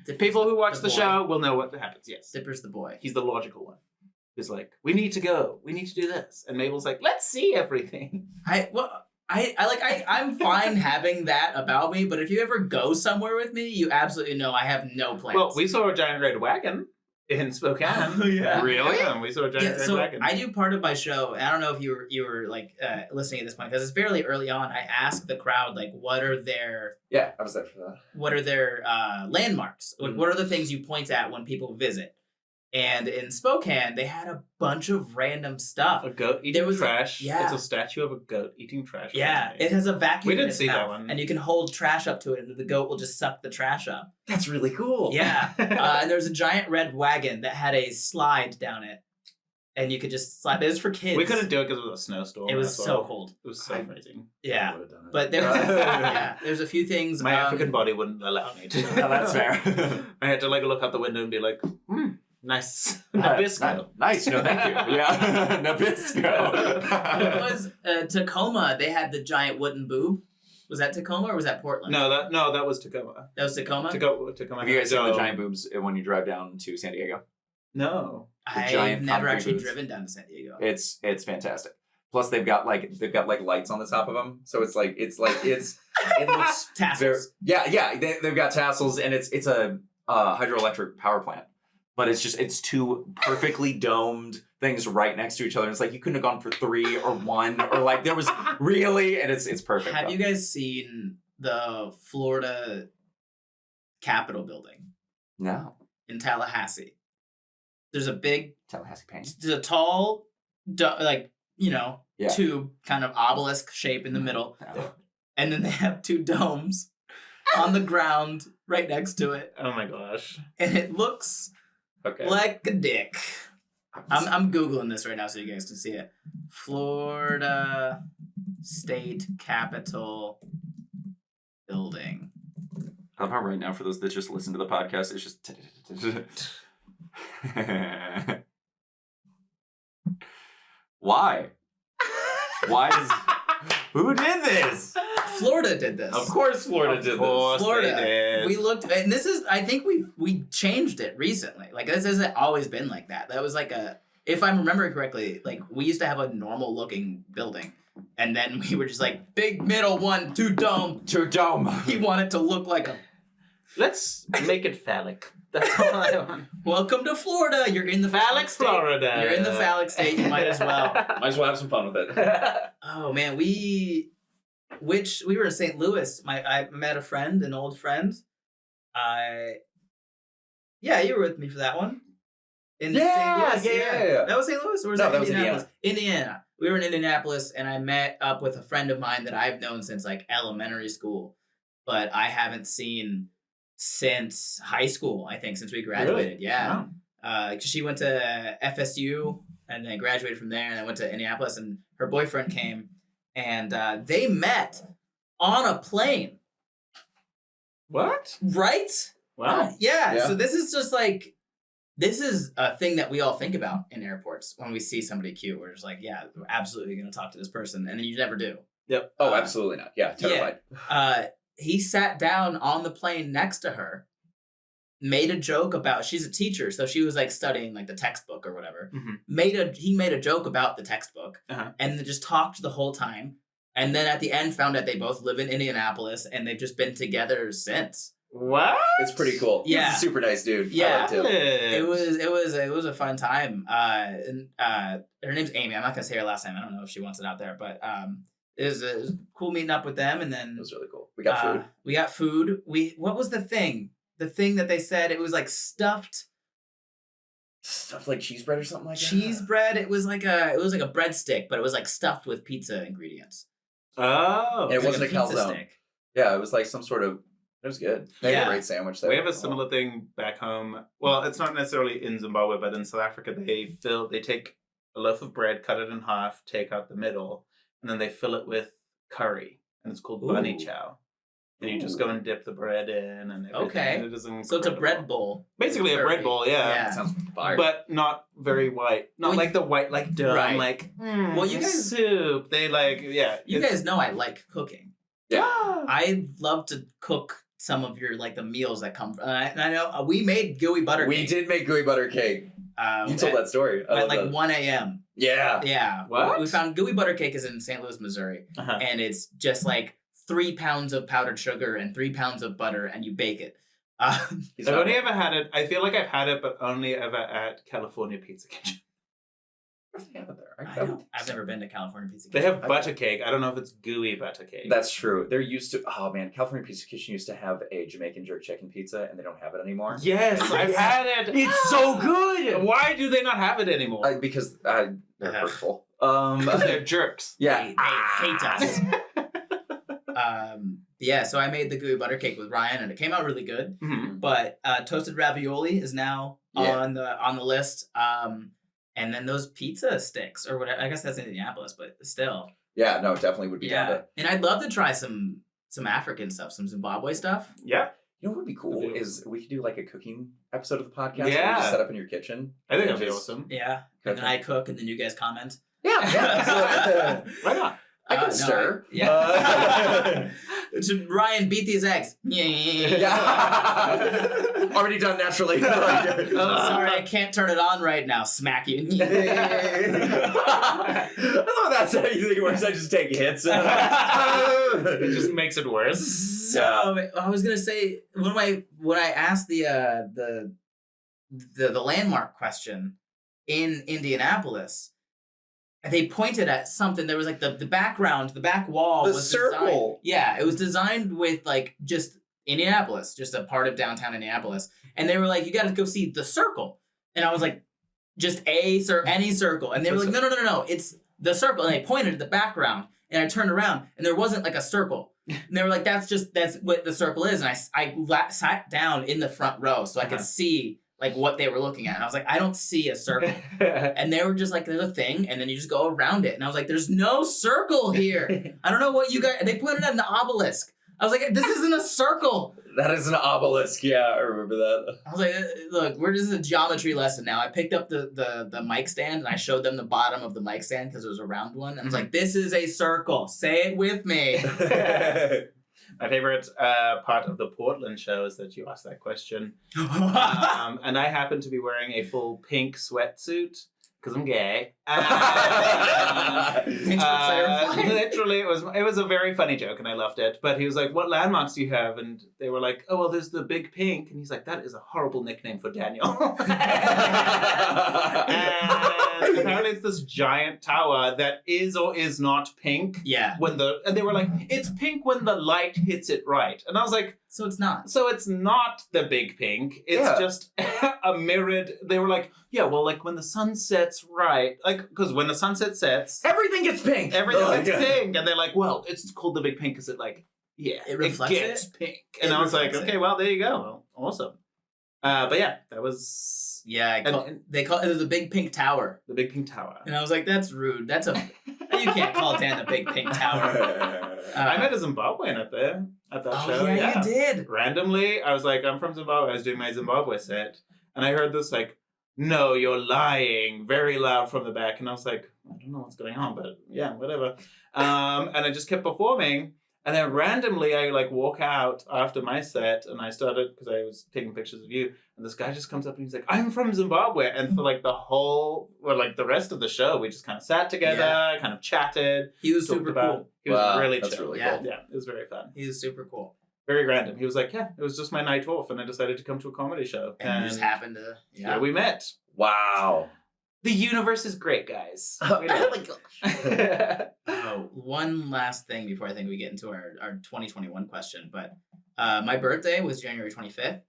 Dipper's People who watch the boy. show will know what happens. Yes. Dipper's the boy. He's the logical one. He's like, we need to go. We need to do this. And Mabel's like, let's see everything. I'm fine having that about me, but if you ever go somewhere with me, you absolutely know I have no plans. Well, we saw a giant red wagon in Spokane. Oh, yeah. Really? Yeah, we saw a giant Yeah, red so wagon. I do part of my show, and I don't know if you were like listening at this point because it's fairly early on. I ask the crowd like, what are their Yeah, I was there for that. landmarks? Like, what are the things you point at when people visit? And in Spokane, they had a bunch of random stuff. A goat eating There was trash. yeah. It's a statue of a goat eating trash. Yeah, it has a vacuum. We in didn't its see that mouth, one. and you can hold trash up to it, and the goat will just suck the trash up. That's really cool. Yeah, and there was a giant red wagon that had a slide down it, and you could just slide. It was for kids. We couldn't do it because it was a snowstorm. It was as so well. cold. It was so freezing. Yeah, Would've done it. but there was there's a few things. My African body wouldn't allow me to. No, that's fair. I had to like look out the window and be like, nice. Nabisco. Nice. No, thank you. Yeah. Nabisco. It was Tacoma. They had the giant wooden boob. Was that Tacoma or was that Portland? No, that was Tacoma. That was Tacoma. Tacoma. Have you guys seen No. the giant boobs when you drive down to San Diego? No. I've giant never concrete actually boots? driven down to San Diego. It's fantastic. Plus they've got like lights on the top of them, so it looks Tassels. they've got tassels, and it's a hydroelectric power plant, but it's two perfectly domed things right next to each other. And it's like you couldn't have gone for 3 or 1 or like there was really, and it's perfect. Have you guys seen the Florida Capitol building No. in Tallahassee? There's a big, Tallahassee paint. there's a tall, Yeah. tube kind of obelisk shape in the middle, No. and then they have 2 domes on the ground right next to it, Oh my gosh. and it looks Okay. like a dick. I'm googling this right now so you guys can see it. Florida State Capitol building. I love how right now, for those that just listen to the podcast, it's just. Why? Why does. Who did this? Florida did this. Of course, Florida did Of course Florida. they did. We looked, and this is, I think we changed it recently. Like, this hasn't always been like that. That was like if I'm remembering correctly, like, we used to have a normal looking building. And then we were just like, big middle one, 2 dome. To a dome. He wanted to look like a, Let's make it phallic. That's all I want. welcome to Florida. You're in the Phallic state. Florida. You're in the phallic state. You might as well. Might as well have some fun with it. Oh, man. We were in St. Louis. I met a friend, an old friend. Yeah, you were with me for that one. In Yeah, St. Louis. yeah. That was St. Louis, or was No, that was Indianapolis? Indiana. We were in Indianapolis, and I met up with a friend of mine that I've known since like elementary school, but I haven't seen since high school. I think since we graduated. Really? Yeah. Wow. She went to FSU and then graduated from there, and then went to Indianapolis, and her boyfriend came, and they met on a plane. What? Right? Wow. Yeah. Yeah. So this is just like, this is a thing that we all think about in airports when we see somebody cute. We're just like, yeah, we're absolutely going to talk to this person. And then you never do. Yep. Oh, absolutely not. Yeah, terrified. He sat down on the plane next to her, made a joke about, she's a teacher, so she was like studying like the textbook or whatever. Mm-hmm. He made a joke about the textbook, and then just talked the whole time. And then at the end found out they both live in Indianapolis and they've just been together since. What? It's pretty cool. Yeah. He's a super nice dude. Yeah. I liked him. It was a fun time. Her name's Amy. I'm not gonna say her last name. I don't know if she wants it out there, but it was cool meeting up with them. And then It was really cool. We got food. We got food. What was the thing? The thing that they said, it was like stuffed Stuff like cheese bread or something like that. cheese bread. It was like a breadstick, but it was like stuffed with pizza ingredients. Oh. And it wasn't a pizza calzone. stick. Yeah, it was like some sort of. It was good. They had a great sandwich there. We have a similar thing back home. Well, it's not necessarily in Zimbabwe, but in South Africa, they take a loaf of bread, cut it in half, take out the middle, and then they fill it with curry, and it's called bunny chow. And you just go and dip the bread in and everything. Okay. And it is incredible. So it's a bread bowl. Basically a bread bowl, yeah. Yeah. That sounds fire. But not very white. Not Well, like the white, like dumb, Right. like Well, you guys- soup. They like, yeah. You guys know I like cooking. Yeah. I love to cook some of your like the meals that come from. And I know we made gooey butter We cake. did make gooey butter cake. You told that story. I At love like that. 1 a.m. Yeah. Yeah. What? We found gooey butter cake is in St. Louis, Missouri. And it's just like 3 pounds of powdered sugar and 3 pounds of butter, and you bake it. I've only ever had it, I feel like I've had it, but only ever at California Pizza Kitchen. They have it there. I know. I've never been to California Pizza They Kitchen. have butter cake. I don't know if it's gooey butter cake. That's true. They're used to. Oh man, California Pizza Kitchen used to have a Jamaican jerk chicken pizza, and they don't have it anymore. Yes, I've had it. It's so good. Why do they not have it anymore? Because they're hurtful. Because they're jerks. Yeah. They hate us. Yeah, so I made the gooey butter cake with Ryan, and it came out really good. Mhm. But toasted ravioli is now on the list. And then those pizza sticks or whatever. I guess that's in Indianapolis, but still. Yeah, no, definitely would be down Yeah, to. and I'd love to try some African stuff, some Zimbabwe stuff. Yeah. You know what would be cool Yeah. is we could do like a cooking episode of the podcast. Where we Yeah. just set up in your kitchen. I think and that'd be just- awesome. Yeah, and then I cook, and then you guys comment. Yeah, absolutely. Why not? I could No, stir. Yeah. Ryan, beat these eggs. Yeah. Already done naturally. Sorry, I can't turn it on right now. Smack you. I thought that's how you think it works. I just take hits. It just makes it worse. So I was gonna say when I asked the landmark question in Indianapolis, they pointed at something. There was like the background, the back wall The was circle. It was designed with like just Indianapolis, just a part of downtown Indianapolis. And they were like, you got to go see the circle. And I was like, just any circle. And they were like, no, it's the circle. And they pointed at the background. And I turned around and there wasn't like a circle. And they were like, that's what the circle is. And I sat down in the front row so I could see like what they were looking at. And I was like, I don't see a circle. And they were just like, there's a thing, and then you just go around it. And I was like, there's no circle here. I don't know what you guys, they pointed at an obelisk. I was like, this isn't a circle. That is an obelisk. Yeah, I remember that. I was like, look, this is a geometry lesson now. I picked up the mic stand and I showed them the bottom of the mic stand because it was a round one. And I was like, this is a circle. Say it with me. My favorite part of the Portland show is that you asked that question. And I happen to be wearing a full pink sweatsuit because I'm gay. Thanks for clarifying. Literally, it was a very funny joke and I loved it. But he was like, what landmarks do you have? And they were like, oh, well, there's the Big Pink. And he's like, that is a horrible nickname for Daniel. And apparently it's this giant tower that is or is not pink. Yeah. And they were like, it's pink when the light hits it right. And I was like, So it's not. so it's not the Big Pink. It's just a mirrored. They were like, yeah, well, like when the sun sets right, like because when the sunset sets, Everything gets pink. everything Oh, gets yeah. pink, and they're like, well, it's called the Big Pink because it like, It reflects gets it? pink. And It I was like, reflects okay, it. well, there you go, well, awesome. But yeah, that was Yeah, And- they call it the Big Pink Tower. the Big Pink Tower. And I was like, that's rude. You can't call Dan the Big Pink Tower. I met a Zimbabwean at that show. Yeah, you did. Randomly, I was like, I'm from Zimbabwe. I was doing my Zimbabwe set, and I heard this like no, you're lying, very loud from the back. And I was like, I don't know what's going on, but yeah, whatever. And I just kept performing. And then randomly I like walk out after my set and I started, because I was taking pictures of you, and this guy just comes up and he's like, I'm from Zimbabwe. And for like the rest of the show, we just kind of sat together, kind of chatted. He was super cool. He was really that's chill. really cool. cool. Yeah, it was very fun. He was super cool. Very random. He was like, yeah, it was just my night off and I decided to come to a comedy show. And we just happened to, yeah, we met. Wow. The universe is great, guys. Oh my gosh. One last thing before I think we get into our 2021 question. But my birthday was January 25th.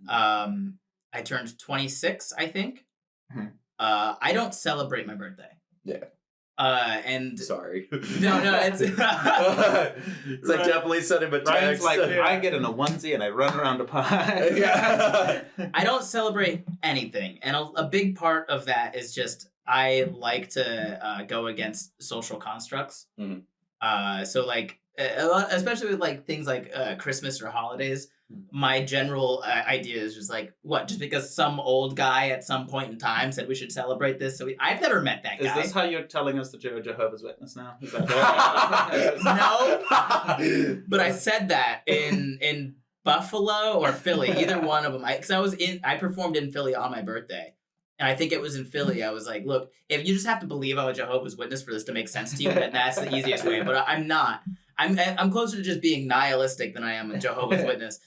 I turned 26, I think. Mhm. I don't celebrate my birthday. Yeah. And Sorry. No, it's it's like definitely sending a Ryan's text. like, I get in a onesie and I run around a pond. Yeah. I don't celebrate anything, and a big part of that is just I like to go against social constructs. Mhm. So like a lot, especially with like things like Christmas or holidays. My general idea is just like, what? Just because some old guy at some point in time said we should celebrate this, so I've never met that guy. Is this how you're telling us that you're a Jehovah's Witness now? Is that No, but I said that in Buffalo or Philly, either one of them. Because I performed in Philly on my birthday, and I think it was in Philly. I was like, look, if you just have to believe I'm a Jehovah's Witness for this to make sense to you, then that's the easiest way. But I'm not. I'm closer to just being nihilistic than I am a Jehovah's Witness.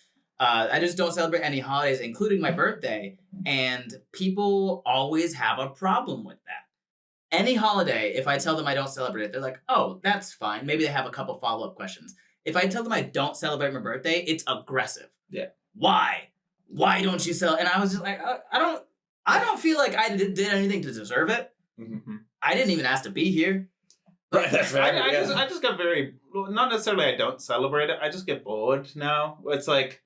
I just don't celebrate any holidays, including my birthday, and people always have a problem with that. Any holiday, if I tell them I don't celebrate it, they're like, oh, that's fine. Maybe they have a couple follow-up questions. If I tell them I don't celebrate my birthday, it's aggressive. Yeah. Why? Why don't you celebrate? And I was just like, I don't feel like I did anything to deserve it. Mm-hmm. I didn't even ask to be here. Right, that's right. I just got very, not necessarily I don't celebrate it, I just get bored now. It's like,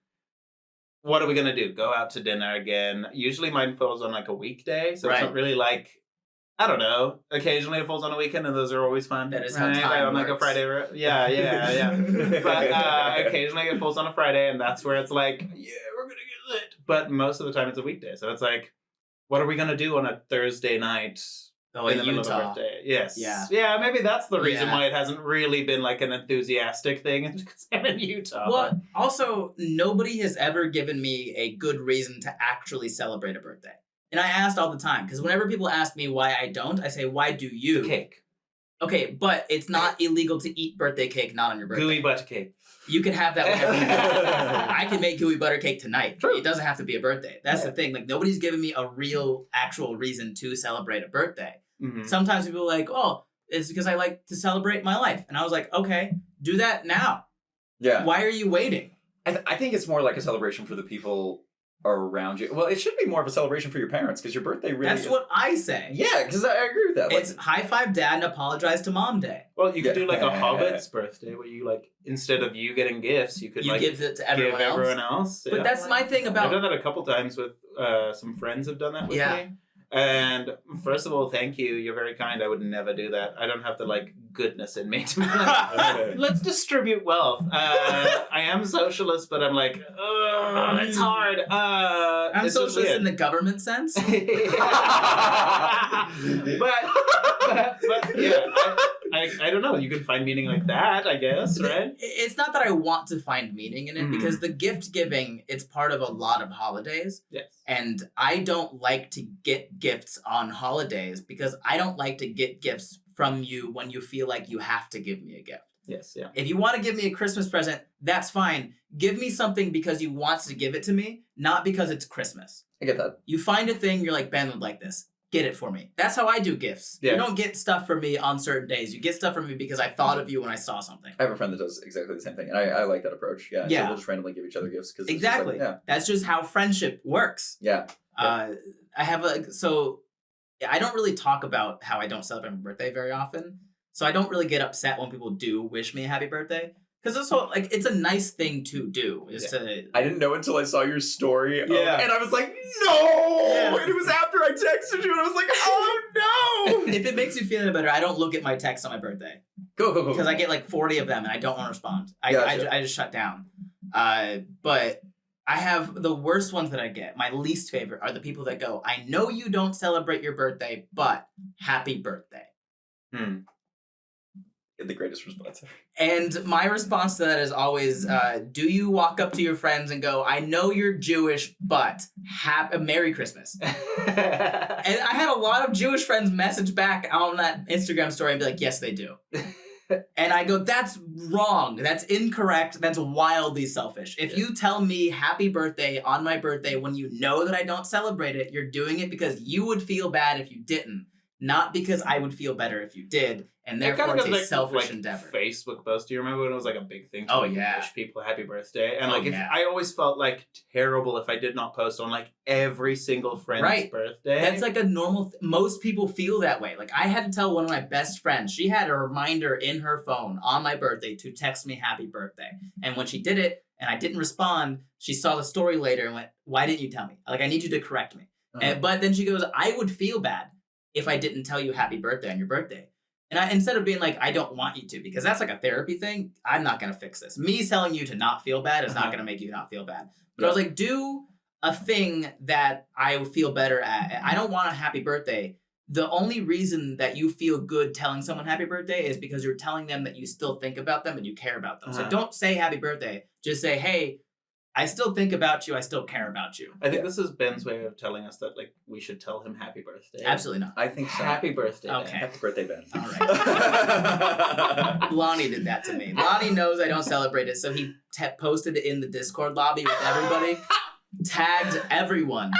what are we going to do? Go out to dinner again? Usually mine falls on like a weekday, so it's not really like, I don't know. Occasionally it falls on a weekend and those are always fun. That is how time on like a Friday. Yeah. But occasionally it falls on a Friday and that's where it's like, yeah, we're going to get lit. But most of the time it's a weekday. So it's like, what are we going to do on a Thursday night? Oh, in the middle of a birthday. Yes. Yeah, maybe that's the reason why it hasn't really been like an enthusiastic thing. It's because I'm in Utah. Well, also, nobody has ever given me a good reason to actually celebrate a birthday. And I asked all the time, because whenever people ask me why I don't, I say, why do you? The cake. Okay, but it's not illegal to eat birthday cake not on your birthday. Gooey butter cake. You can have that whenever you want. I can make gooey butter cake tonight. True. It doesn't have to be a birthday. That's the thing. Like, nobody's given me a real, actual reason to celebrate a birthday. Mm-hmm. Sometimes people are like, oh, it's because I like to celebrate my life. And I was like, okay, do that now. Yeah. Why are you waiting? I think it's more like a celebration for the people around you. Well, it should be more of a celebration for your parents because your birthday really That's what I say. Yeah, because I agree with that. It's high five dad and apologize to mom day. Well, you could do like a Hobbit's birthday where you like, instead of you getting gifts, you could give it to everyone else. But that's my thing about... I've done that a couple times with some friends have done that with me. And first of all, thank you. You're very kind. I would never do that. I don't have the like goodness in me to be like, let's distribute wealth. I am socialist, but I'm like, it's hard. I'm socialist in the government sense. but yeah, I don't know. You can find meaning like that, I guess, right? It's not that I want to find meaning in it because the gift giving, it's part of a lot of holidays. Yes. And I don't like to get gifts on holidays because I don't like to get gifts from you when you feel like you have to give me a gift. Yes, yeah. If you want to give me a Christmas present, that's fine. Give me something because you want to give it to me, not because it's Christmas. I get that. You find a thing, you're like, Ben would like this. Get it for me. That's how I do gifts. Yeah. You don't get stuff from me on certain days. You get stuff from me because I thought of you when I saw something. I have a friend that does exactly the same thing, and I like that approach. Yeah. So we'll just randomly give each other gifts. Exactly. That's just how friendship works. Yeah. I have I don't really talk about how I don't celebrate my birthday very often. So I don't really get upset when people do wish me a happy birthday. Because also, like, it's a nice thing to do. I didn't know until I saw your story. And I was like, no! Yeah. And it was after I texted you, and I was like, oh, no! If it makes you feel any better, I don't look at my texts on my birthday. Go. Because I get like 40 of them, and I don't want to respond. I just shut down. But I have the worst ones that I get. My least favorite are the people that go, I know you don't celebrate your birthday, but happy birthday. The greatest response ever. And my response to that is always, do you walk up to your friends and go, I know you're Jewish, but Merry Christmas. And I had a lot of Jewish friends message back on that Instagram story and be like, yes, they do. And I go, that's wrong. That's incorrect. That's wildly selfish. If you tell me happy birthday on my birthday when you know that I don't celebrate it, you're doing it because you would feel bad if you didn't, not because I would feel better if you did. And therefore, it's a selfish endeavor. Facebook post. Do you remember when it was like a big thing to wish people happy birthday? And I always felt like terrible if I did not post on like every single friend's birthday. That's like a normal. Most people feel that way. Like I had to tell one of my best friends. She had a reminder in her phone on my birthday to text me happy birthday. And when she did it, and I didn't respond, she saw the story later and went, "Why didn't you tell me? Like I need you to correct me." But then she goes, "I would feel bad if I didn't tell you happy birthday on your birthday." And instead of being like, I don't want you to, because that's like a therapy thing, I'm not going to fix this. Me telling you to not feel bad is not going to make you not feel bad. But I was like, do a thing that I feel better at. I don't want a happy birthday. The only reason that you feel good telling someone happy birthday is because you're telling them that you still think about them and you care about them. So don't say happy birthday. Just say, hey, I still think about you. I still care about you. I think this is Ben's way of telling us that like we should tell him happy birthday. Absolutely not. I think so. Happy birthday. Okay. Ben. Happy birthday, Ben. All right. Lonnie did that to me. Lonnie knows I don't celebrate it, so he posted it in the Discord lobby with everybody, tagged everyone,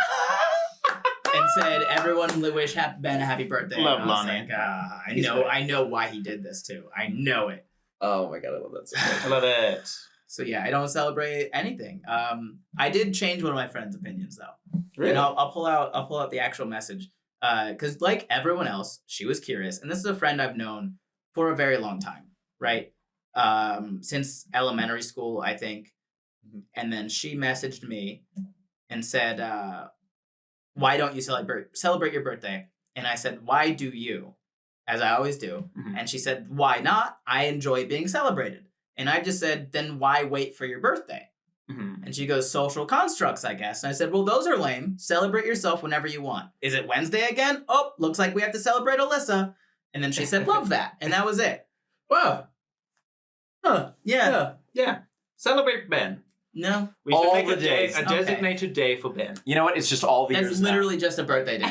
and said, "Everyone wish Ben a happy birthday." Love Lonnie. Like, I know why he did this too. I know it. Oh my god, I love that so much. I love it. So yeah, I don't celebrate anything. I did change one of my friends' opinions though. Really? And I'll pull out the actual message. Because like everyone else, she was curious, and this is a friend I've known for a very long time, right? Since elementary school, I think. And then she messaged me and said, "Why don't you celebrate your birthday?" And I said, "Why do you?" As I always do. And she said, "Why not? I enjoy being celebrated." And I just said, then why wait for your birthday? And she goes, social constructs, I guess. And I said, well, those are lame. Celebrate yourself whenever you want. Is it Wednesday again? Oh, looks like we have to celebrate Alyssa. And then she said, love that. And that was it. Wow. Huh. Yeah. Celebrate Ben. No. We should All make the days. a designated day for Ben. You know what? It's just all the That's years literally just a birthday day.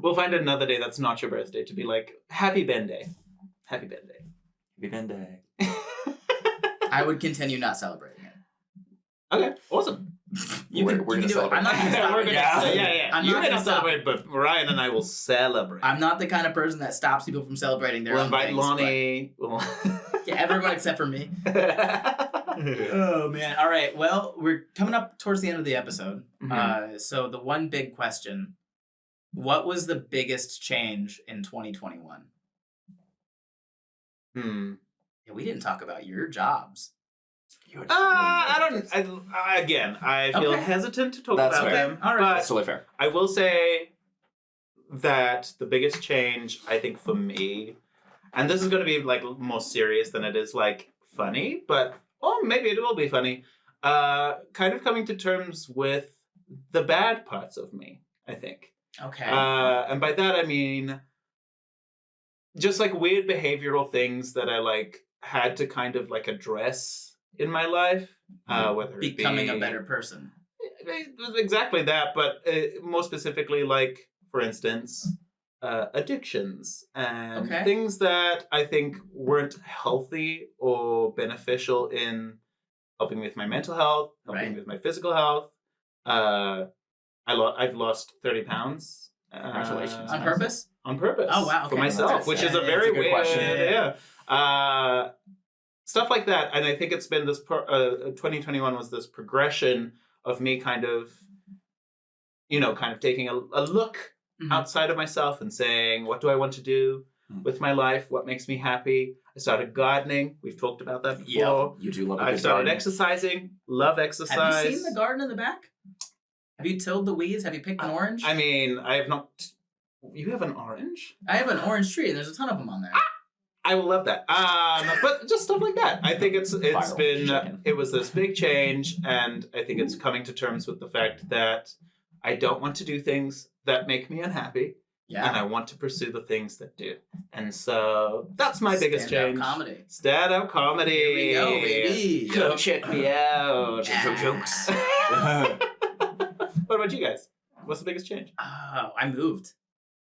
We'll find another day that's not your birthday to be like, Happy Ben Day. Happy Ben Day. Happy Ben Day. I would continue not celebrating it. Okay, awesome. We're you gonna can do it. celebrate. I'm not going to stop. We're gonna, Yeah. I'm You're not gonna gonna stop. celebrate, but Ryan and I will celebrate. I'm not the kind of person that stops people from celebrating their We'll own invite things, Lonnie. but- Yeah, everyone except for me. Oh, man. All right. Well, we're coming up towards the end of the episode. So the one big question, what was the biggest change in 2021? Yeah, we didn't talk about your jobs. I feel hesitant to talk That's about fair. them. All right. But That's totally fair. I will say that the biggest change, I think, for me, and this is going to be like more serious than it is like funny, but maybe it will be funny. Kind of coming to terms with the bad parts of me, I think. Okay. And by that I mean just like weird behavioral things that I like had to kind of like address in my life, whether it Becoming be a better person. exactly that, but more specifically, like for instance, addictions and things that I think weren't healthy or beneficial in helping me with my mental health, helping me with my physical health. I've lost 30 pounds. Congratulations. On purpose? On purpose. Oh, wow. For Okay. myself, which is a very good weird question. stuff like that. And I think it's been this 2021 was this progression of me kind of taking a look outside of myself and saying, what do I want to do with my life? What makes me happy? I started gardening. We've talked about that before. You do love a I've good started garden. exercising. Love exercise. Have you seen the garden in the back? Have you tilled the weeds? Have you picked an orange? I mean, I have not. You have an orange? I have an orange tree, and there's a ton of them on there. I will love that. But just stuff like that. I think it's Viral been chicken. it was this big change, and I think it's coming to terms with the fact that I don't want to do things that make me unhappy, and I want to pursue the things that do. And so that's my biggest change. Comedy. Stand-up comedy. Here we go, baby. Come check me out. Jokes. What about you guys? What's the biggest change? I moved.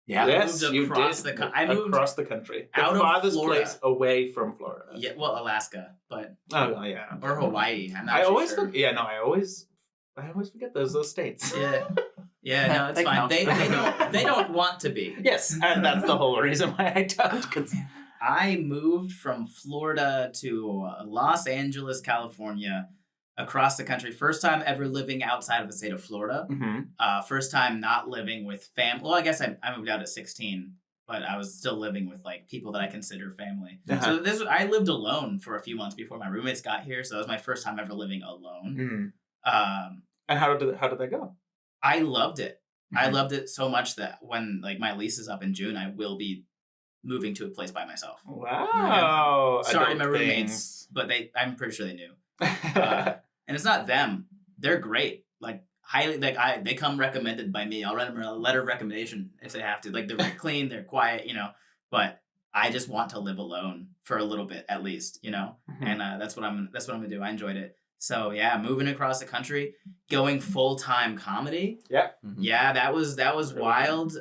Yeah. Yes, moved you across did. the I moved across the country. The out of farthest Florida. place away from Florida. Yeah, well, Alaska, but Oh yeah. or Hawaii. I'm not I too always sure. I always forget those states. Yeah. Yeah, no, it's They fine. count. They don't want to be. Yes, and that's the whole reason why I don't. 'Cause I moved from Florida to Los Angeles, California, across the country. First time ever living outside of the state of Florida. First time not living with family. Well, I guess I moved out at 16, but I was still living with like people that I consider family. Uh-huh. So I lived alone for a few months before my roommates got here. So that was my first time ever living alone. And how did that go? I loved it. I Mhm. loved it so much that when like my lease is up in June, I will be moving to a place by myself. Wow. Sorry, Adult my roommates, but I'm pretty sure they knew. And it's not them; they're great. Like highly, like they come recommended by me. I'll write them a letter of recommendation if they have to. Like they're very clean, they're quiet, But I just want to live alone for a little bit at least, And that's what I'm gonna do. I enjoyed it. So yeah, moving across the country, going full-time comedy. Yeah. Mm-hmm. Yeah, that was Really wild.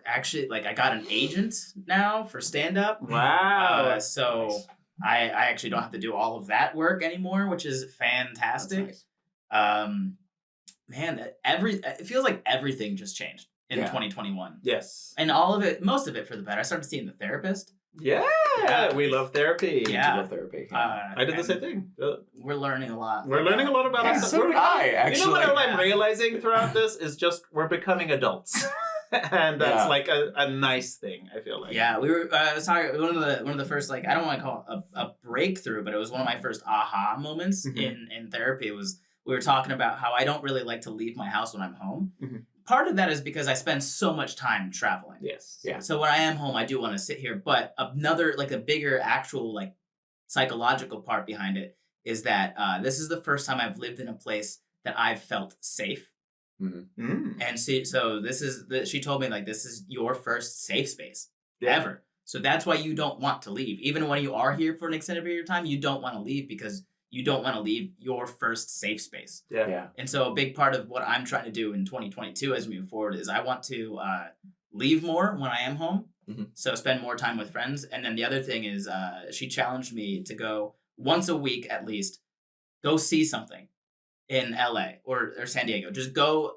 Actually, like I got an agent now for stand-up. Wow. So Nice. I actually don't have to do all of that work anymore, which is fantastic. That's Man, it feels like everything just changed in Yeah. 2021. Yes. And all of it, most of it for the better. I started seeing the therapist. Yeah. Yeah. We love therapy. Yeah. I love therapy. Yeah. I did the and same thing. We're learning a lot. We're learning a lot about Yeah, ourselves. so did I, actually. You know what I'm Yeah. realizing throughout this is just we're becoming adults. And that's Yeah. like a nice thing, I feel like. Yeah, we were. I was talking one of the first, like, I don't want to call it a breakthrough, but it was one of my first aha moments Mhm. in therapy. Was we were talking about how I don't really like to leave my house when I'm home. Mhm. Part of that is because I spend so much time traveling. Yes. Yeah. So when I am home, I do want to sit here. But another, like, a bigger actual, like, psychological part behind it is that this is the first time I've lived in a place that I've felt safe. Mm. And so she told me, like, this is your first safe space Yeah. ever. So that's why you don't want to leave. Even when you are here for an extended period of time, you don't want to leave because you don't want to leave your first safe space. Yeah. Yeah. And so a big part of what I'm trying to do in 2022 as we move forward is I want to leave more when I am home. Mhm. So spend more time with friends. And then the other thing is she challenged me to go once a week at least, go see something in LA or San Diego. Just go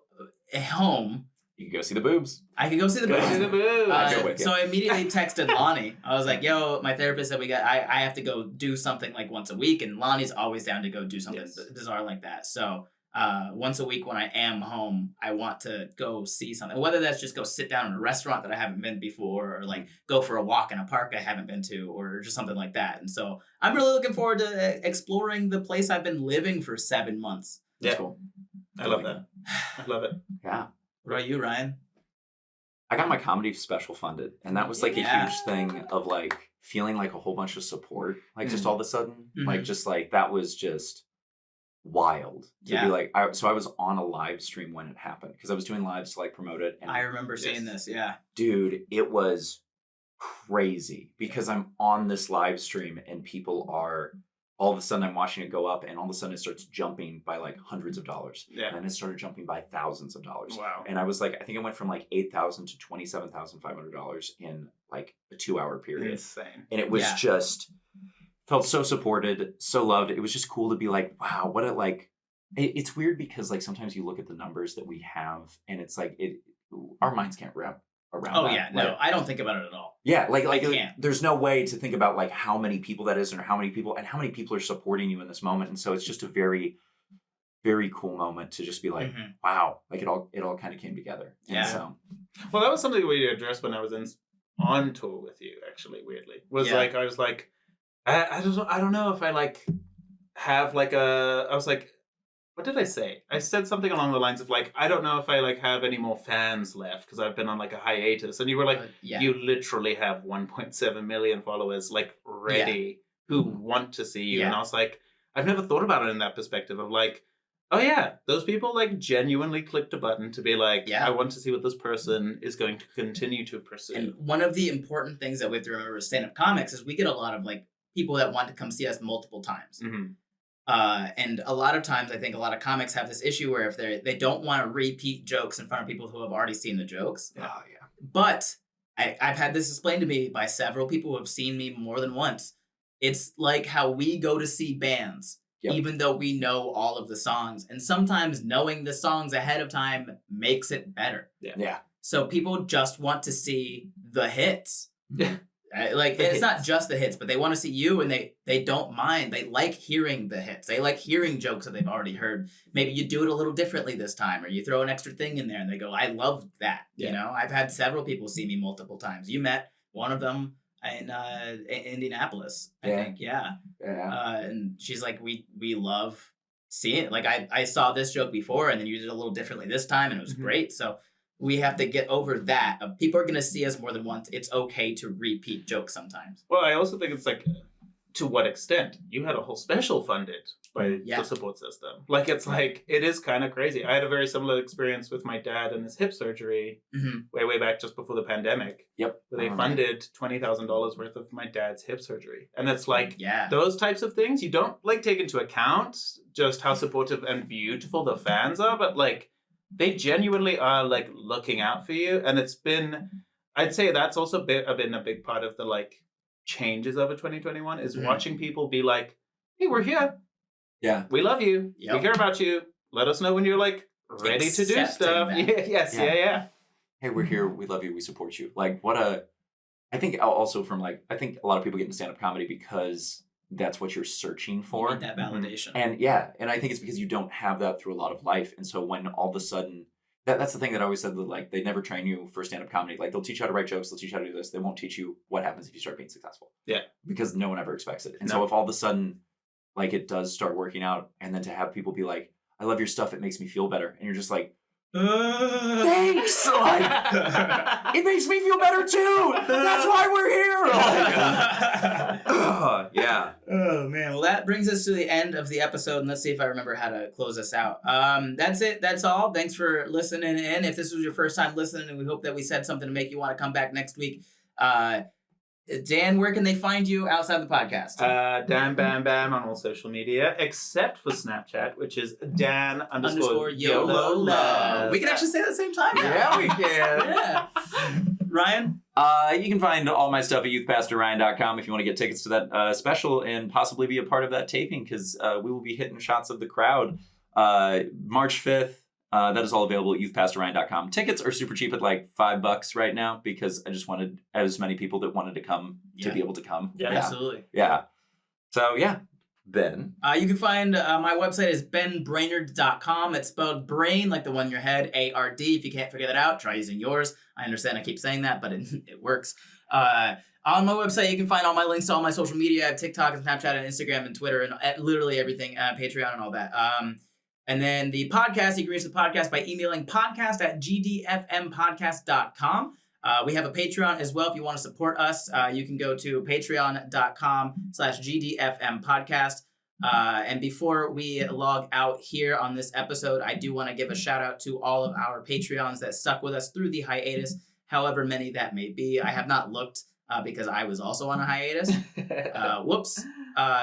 home. You can go see the boobs. I could go see the Go boobs. to the booth. I'll go with you. So I immediately texted Lonnie. I was like, yo, my therapist said I have to go do something like once a week. And Lonnie's always down to go do something Yes. bizarre like that. So once a week when I am home, I want to go see something. Whether that's just go sit down in a restaurant that I haven't been before or like go for a walk in a park I haven't been to or just something like that. And so I'm really looking forward to exploring the place I've been living for 7 months. Yeah. Cool. I love that. I love it. Yeah. What about you, Ryan? I got my comedy special funded, and that was like Yeah. a huge thing of like feeling like a whole bunch of support, like just Mhm. all of a sudden, Mhm. like just like that was just wild to Yeah. be like. So I was on a live stream when it happened because I was doing lives to like promote it. And I remember seeing Yes. this. Yeah. dude, it was crazy because I'm on this live stream and people are all of a sudden I'm watching it go up and all of a sudden it starts jumping by like hundreds of dollars. Yeah. And then it started jumping by thousands of dollars. Wow. And I was like, I think it went from like $8,000 to $27,500 in like a 2-hour period. Insane. And it was Yeah. just felt so supported, so loved. It was just cool to be like, wow, what a like. It's weird because like sometimes you look at the numbers that we have and it's like our minds can't wrap around. Oh that. yeah. Like, No, I don't think about it at all. yeah, like can't. there's no way to think about like how many people that is or how many people are supporting you in this moment. And so it's just a very, very cool moment to just be like, Mhm. wow, like it all kind of came together. And Yeah. so Well, that was something we addressed when I was on tour with you. Actually, weirdly, was Yeah. like I was like, I don't know if I like have like a. I was like, what did I say? I said something along the lines of like, I don't know if I like have any more fans left because I've been on like a hiatus. And you were like, you literally have 1.7 million followers like ready who want to see you. And I was like, I've never thought about it in that perspective of like, oh yeah, those people like genuinely clicked a button to be like, I want to see what this person is going to continue to pursue. And one of the important things that we have to remember with stand-up comics is we get a lot of like people that want to come see us multiple times. And a lot of times I think a lot of comics have this issue where if they don't want to repeat jokes in front of people who have already seen the jokes. But I've had this explained to me by several people who have seen me more than once. It's like how we go to see bands. Even though we know all of the songs. And sometimes knowing the songs ahead of time makes it better. So people just want to see the hits. It's not just the hits, but they want to see you and they don't mind. They like hearing the hits. They like hearing jokes that they've already heard. Maybe you do it a little differently this time or you throw an extra thing in there and they go, I love that. You know, I've had several people see me multiple times. You met one of them in Indianapolis, I think. And she's like, we love seeing it. Like I saw this joke before and then you did it a little differently this time and it was great. So we have to get over that. People are going to see us more than once. It's okay to repeat jokes sometimes. Well, I also think it's like, to what extent? You had a whole special funded by the support system. Like, it's like, it is kind of crazy. I had a very similar experience with my dad and his hip surgery way back just before the pandemic. Where they funded $20,000 worth of my dad's hip surgery. And it's like, those types of things, you don't like take into account just how supportive and beautiful the fans are, but like, they genuinely are like looking out for you. And it's been, I'd say that's also been a big part of the like changes over 2021 is watching people be like, hey, we're here. We love you. We care about you. Let us know when you're like ready to do stuff. Hey, we're here. We love you. We support you. Like I think also from like, I think a lot of people get into stand-up comedy because that's what you're searching for. You need that validation. And and I think it's because you don't have that through a lot of life. And so when all of a sudden, that's the thing that I always said, that like they never train you for stand-up comedy. Like they'll teach you how to write jokes, they'll teach you how to do this. They won't teach you what happens if you start being successful. Because no one ever expects it. And so if all of a sudden like it does start working out and then to have people be like, I love your stuff, it makes me feel better. And you're just like, thanks. Like, it makes me feel better too. That's why we're here. Oh man. Well, that brings us to the end of the episode, and let's see if I remember how to close us out. That's it. That's all. Thanks for listening in. If this was your first time listening, and we hope that we said something to make you want to come back next week. Dan, where can they find you outside the podcast? Dan Bam Bam on all social media, except for Snapchat, which is Dan_YOLO Love. We can actually say it at the same time now. Yeah, we can. Ryan? You can find all my stuff at youthpastorryan.com if you want to get tickets to that special and possibly be a part of that taping, because we will be hitting shots of the crowd March 5th. That is all available at youthpastorryan.com. Tickets are super cheap at like $5 right now because I just wanted as many people that wanted to come to be able to come. Absolutely. So Ben. You can find my website is benbrainard.com. It's spelled brain like the one in your head, ARD. If you can't figure that out, try using yours. I understand I keep saying that, but it works. On my website, you can find all my links to all my social media. I have TikTok and Snapchat and Instagram and Twitter and literally everything, Patreon and all that. And then the podcast, you can reach the podcast by emailing podcast@gdfmpodcast.com. We have a Patreon as well. If you want to support us, you can go to patreon.com/GDFMpodcast. And before we log out here on this episode, I do want to give a shout out to all of our Patreons that stuck with us through the hiatus, however many that may be. I have not looked because I was also on a hiatus. Whoops.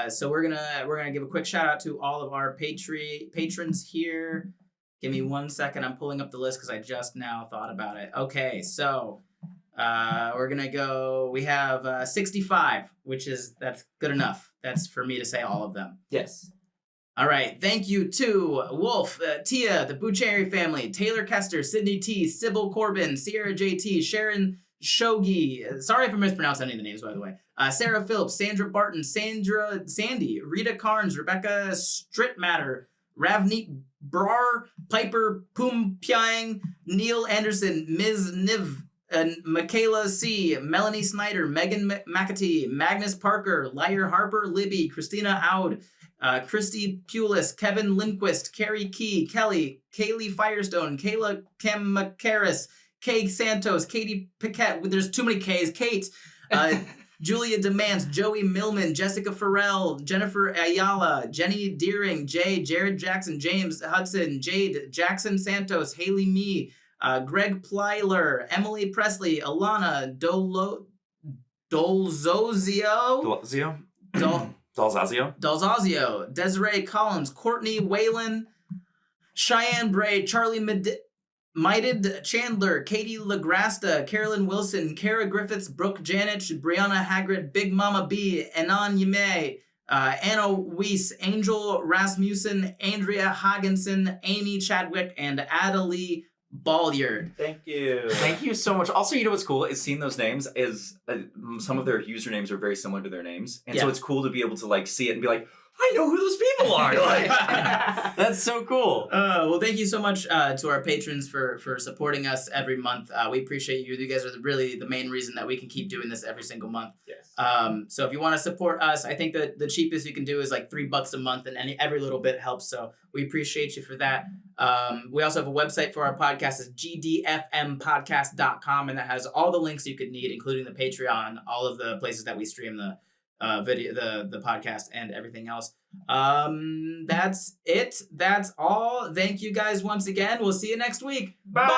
So we're gonna give a quick shout out to all of our patrons here. Give me 1 second. I'm pulling up the list because I just now thought about it. Okay, so we're gonna go. We have 65, that's good enough. That's for me to say all of them. Yes. All right. Thank you to Wolf, Tia, the Bucheri family, Taylor Kester, Sydney T, Sybil Corbin, Sierra JT, Sharon Shogi. Sorry if I mispronounced any of the names, by the way. Sarah Phillips, Sandra Barton, Sandy, Rita Carnes, Rebecca Strittmatter, Ravneet Brar, Piper Pum Pyang, Neil Anderson, Ms. Niv, and Michaela C, Melanie Snyder, Megan McAtee, Magnus Parker, Lyre Harper, Libby, Christina Aud, Christy Pulis, Kevin Lindquist, Carrie Key, Kelly, Kaylee Firestone, Kayla Kemakaris, Kay Santos, Katie Piquette. There's too many K's. Kate, Julia Demands, Joey Millman, Jessica Farrell, Jennifer Ayala, Jenny Deering, Jay, Jared Jackson, James Hudson, Jade, Jackson Santos, Haley Me, Greg Plyler, Emily Presley, Alana Dolzozio, Dalzazio, Desiree Collins, Courtney Whalen, Cheyenne Bray, Charlie Mighted Chandler, Katie Lagrasta, Carolyn Wilson, Kara Griffiths, Brooke Janich, Brianna Hagrid, Big Mama B, Anon Yime, Anna Weiss, Angel Rasmussen, Andrea Hogginson, Amy Chadwick, and Adelie Balliard. Thank you. Thank you so much. Also, you know what's cool is seeing those names is some of their usernames are very similar to their names. And so it's cool to be able to like see it and be like, I know who those people are. Like, that's so cool. Well, thank you so much to our patrons for supporting us every month. We appreciate you. You guys are really the main reason that we can keep doing this every single month. Yes. So if you want to support us, I think that the cheapest you can do is like $3 a month, and every little bit helps. So we appreciate you for that. We also have a website for our podcast. It's gdfmpodcast.com, and that has all the links you could need, including the Patreon, all of the places that we stream the video, the podcast, and everything else. That's it. That's all. Thank you guys once again. We'll see you next week. Bye.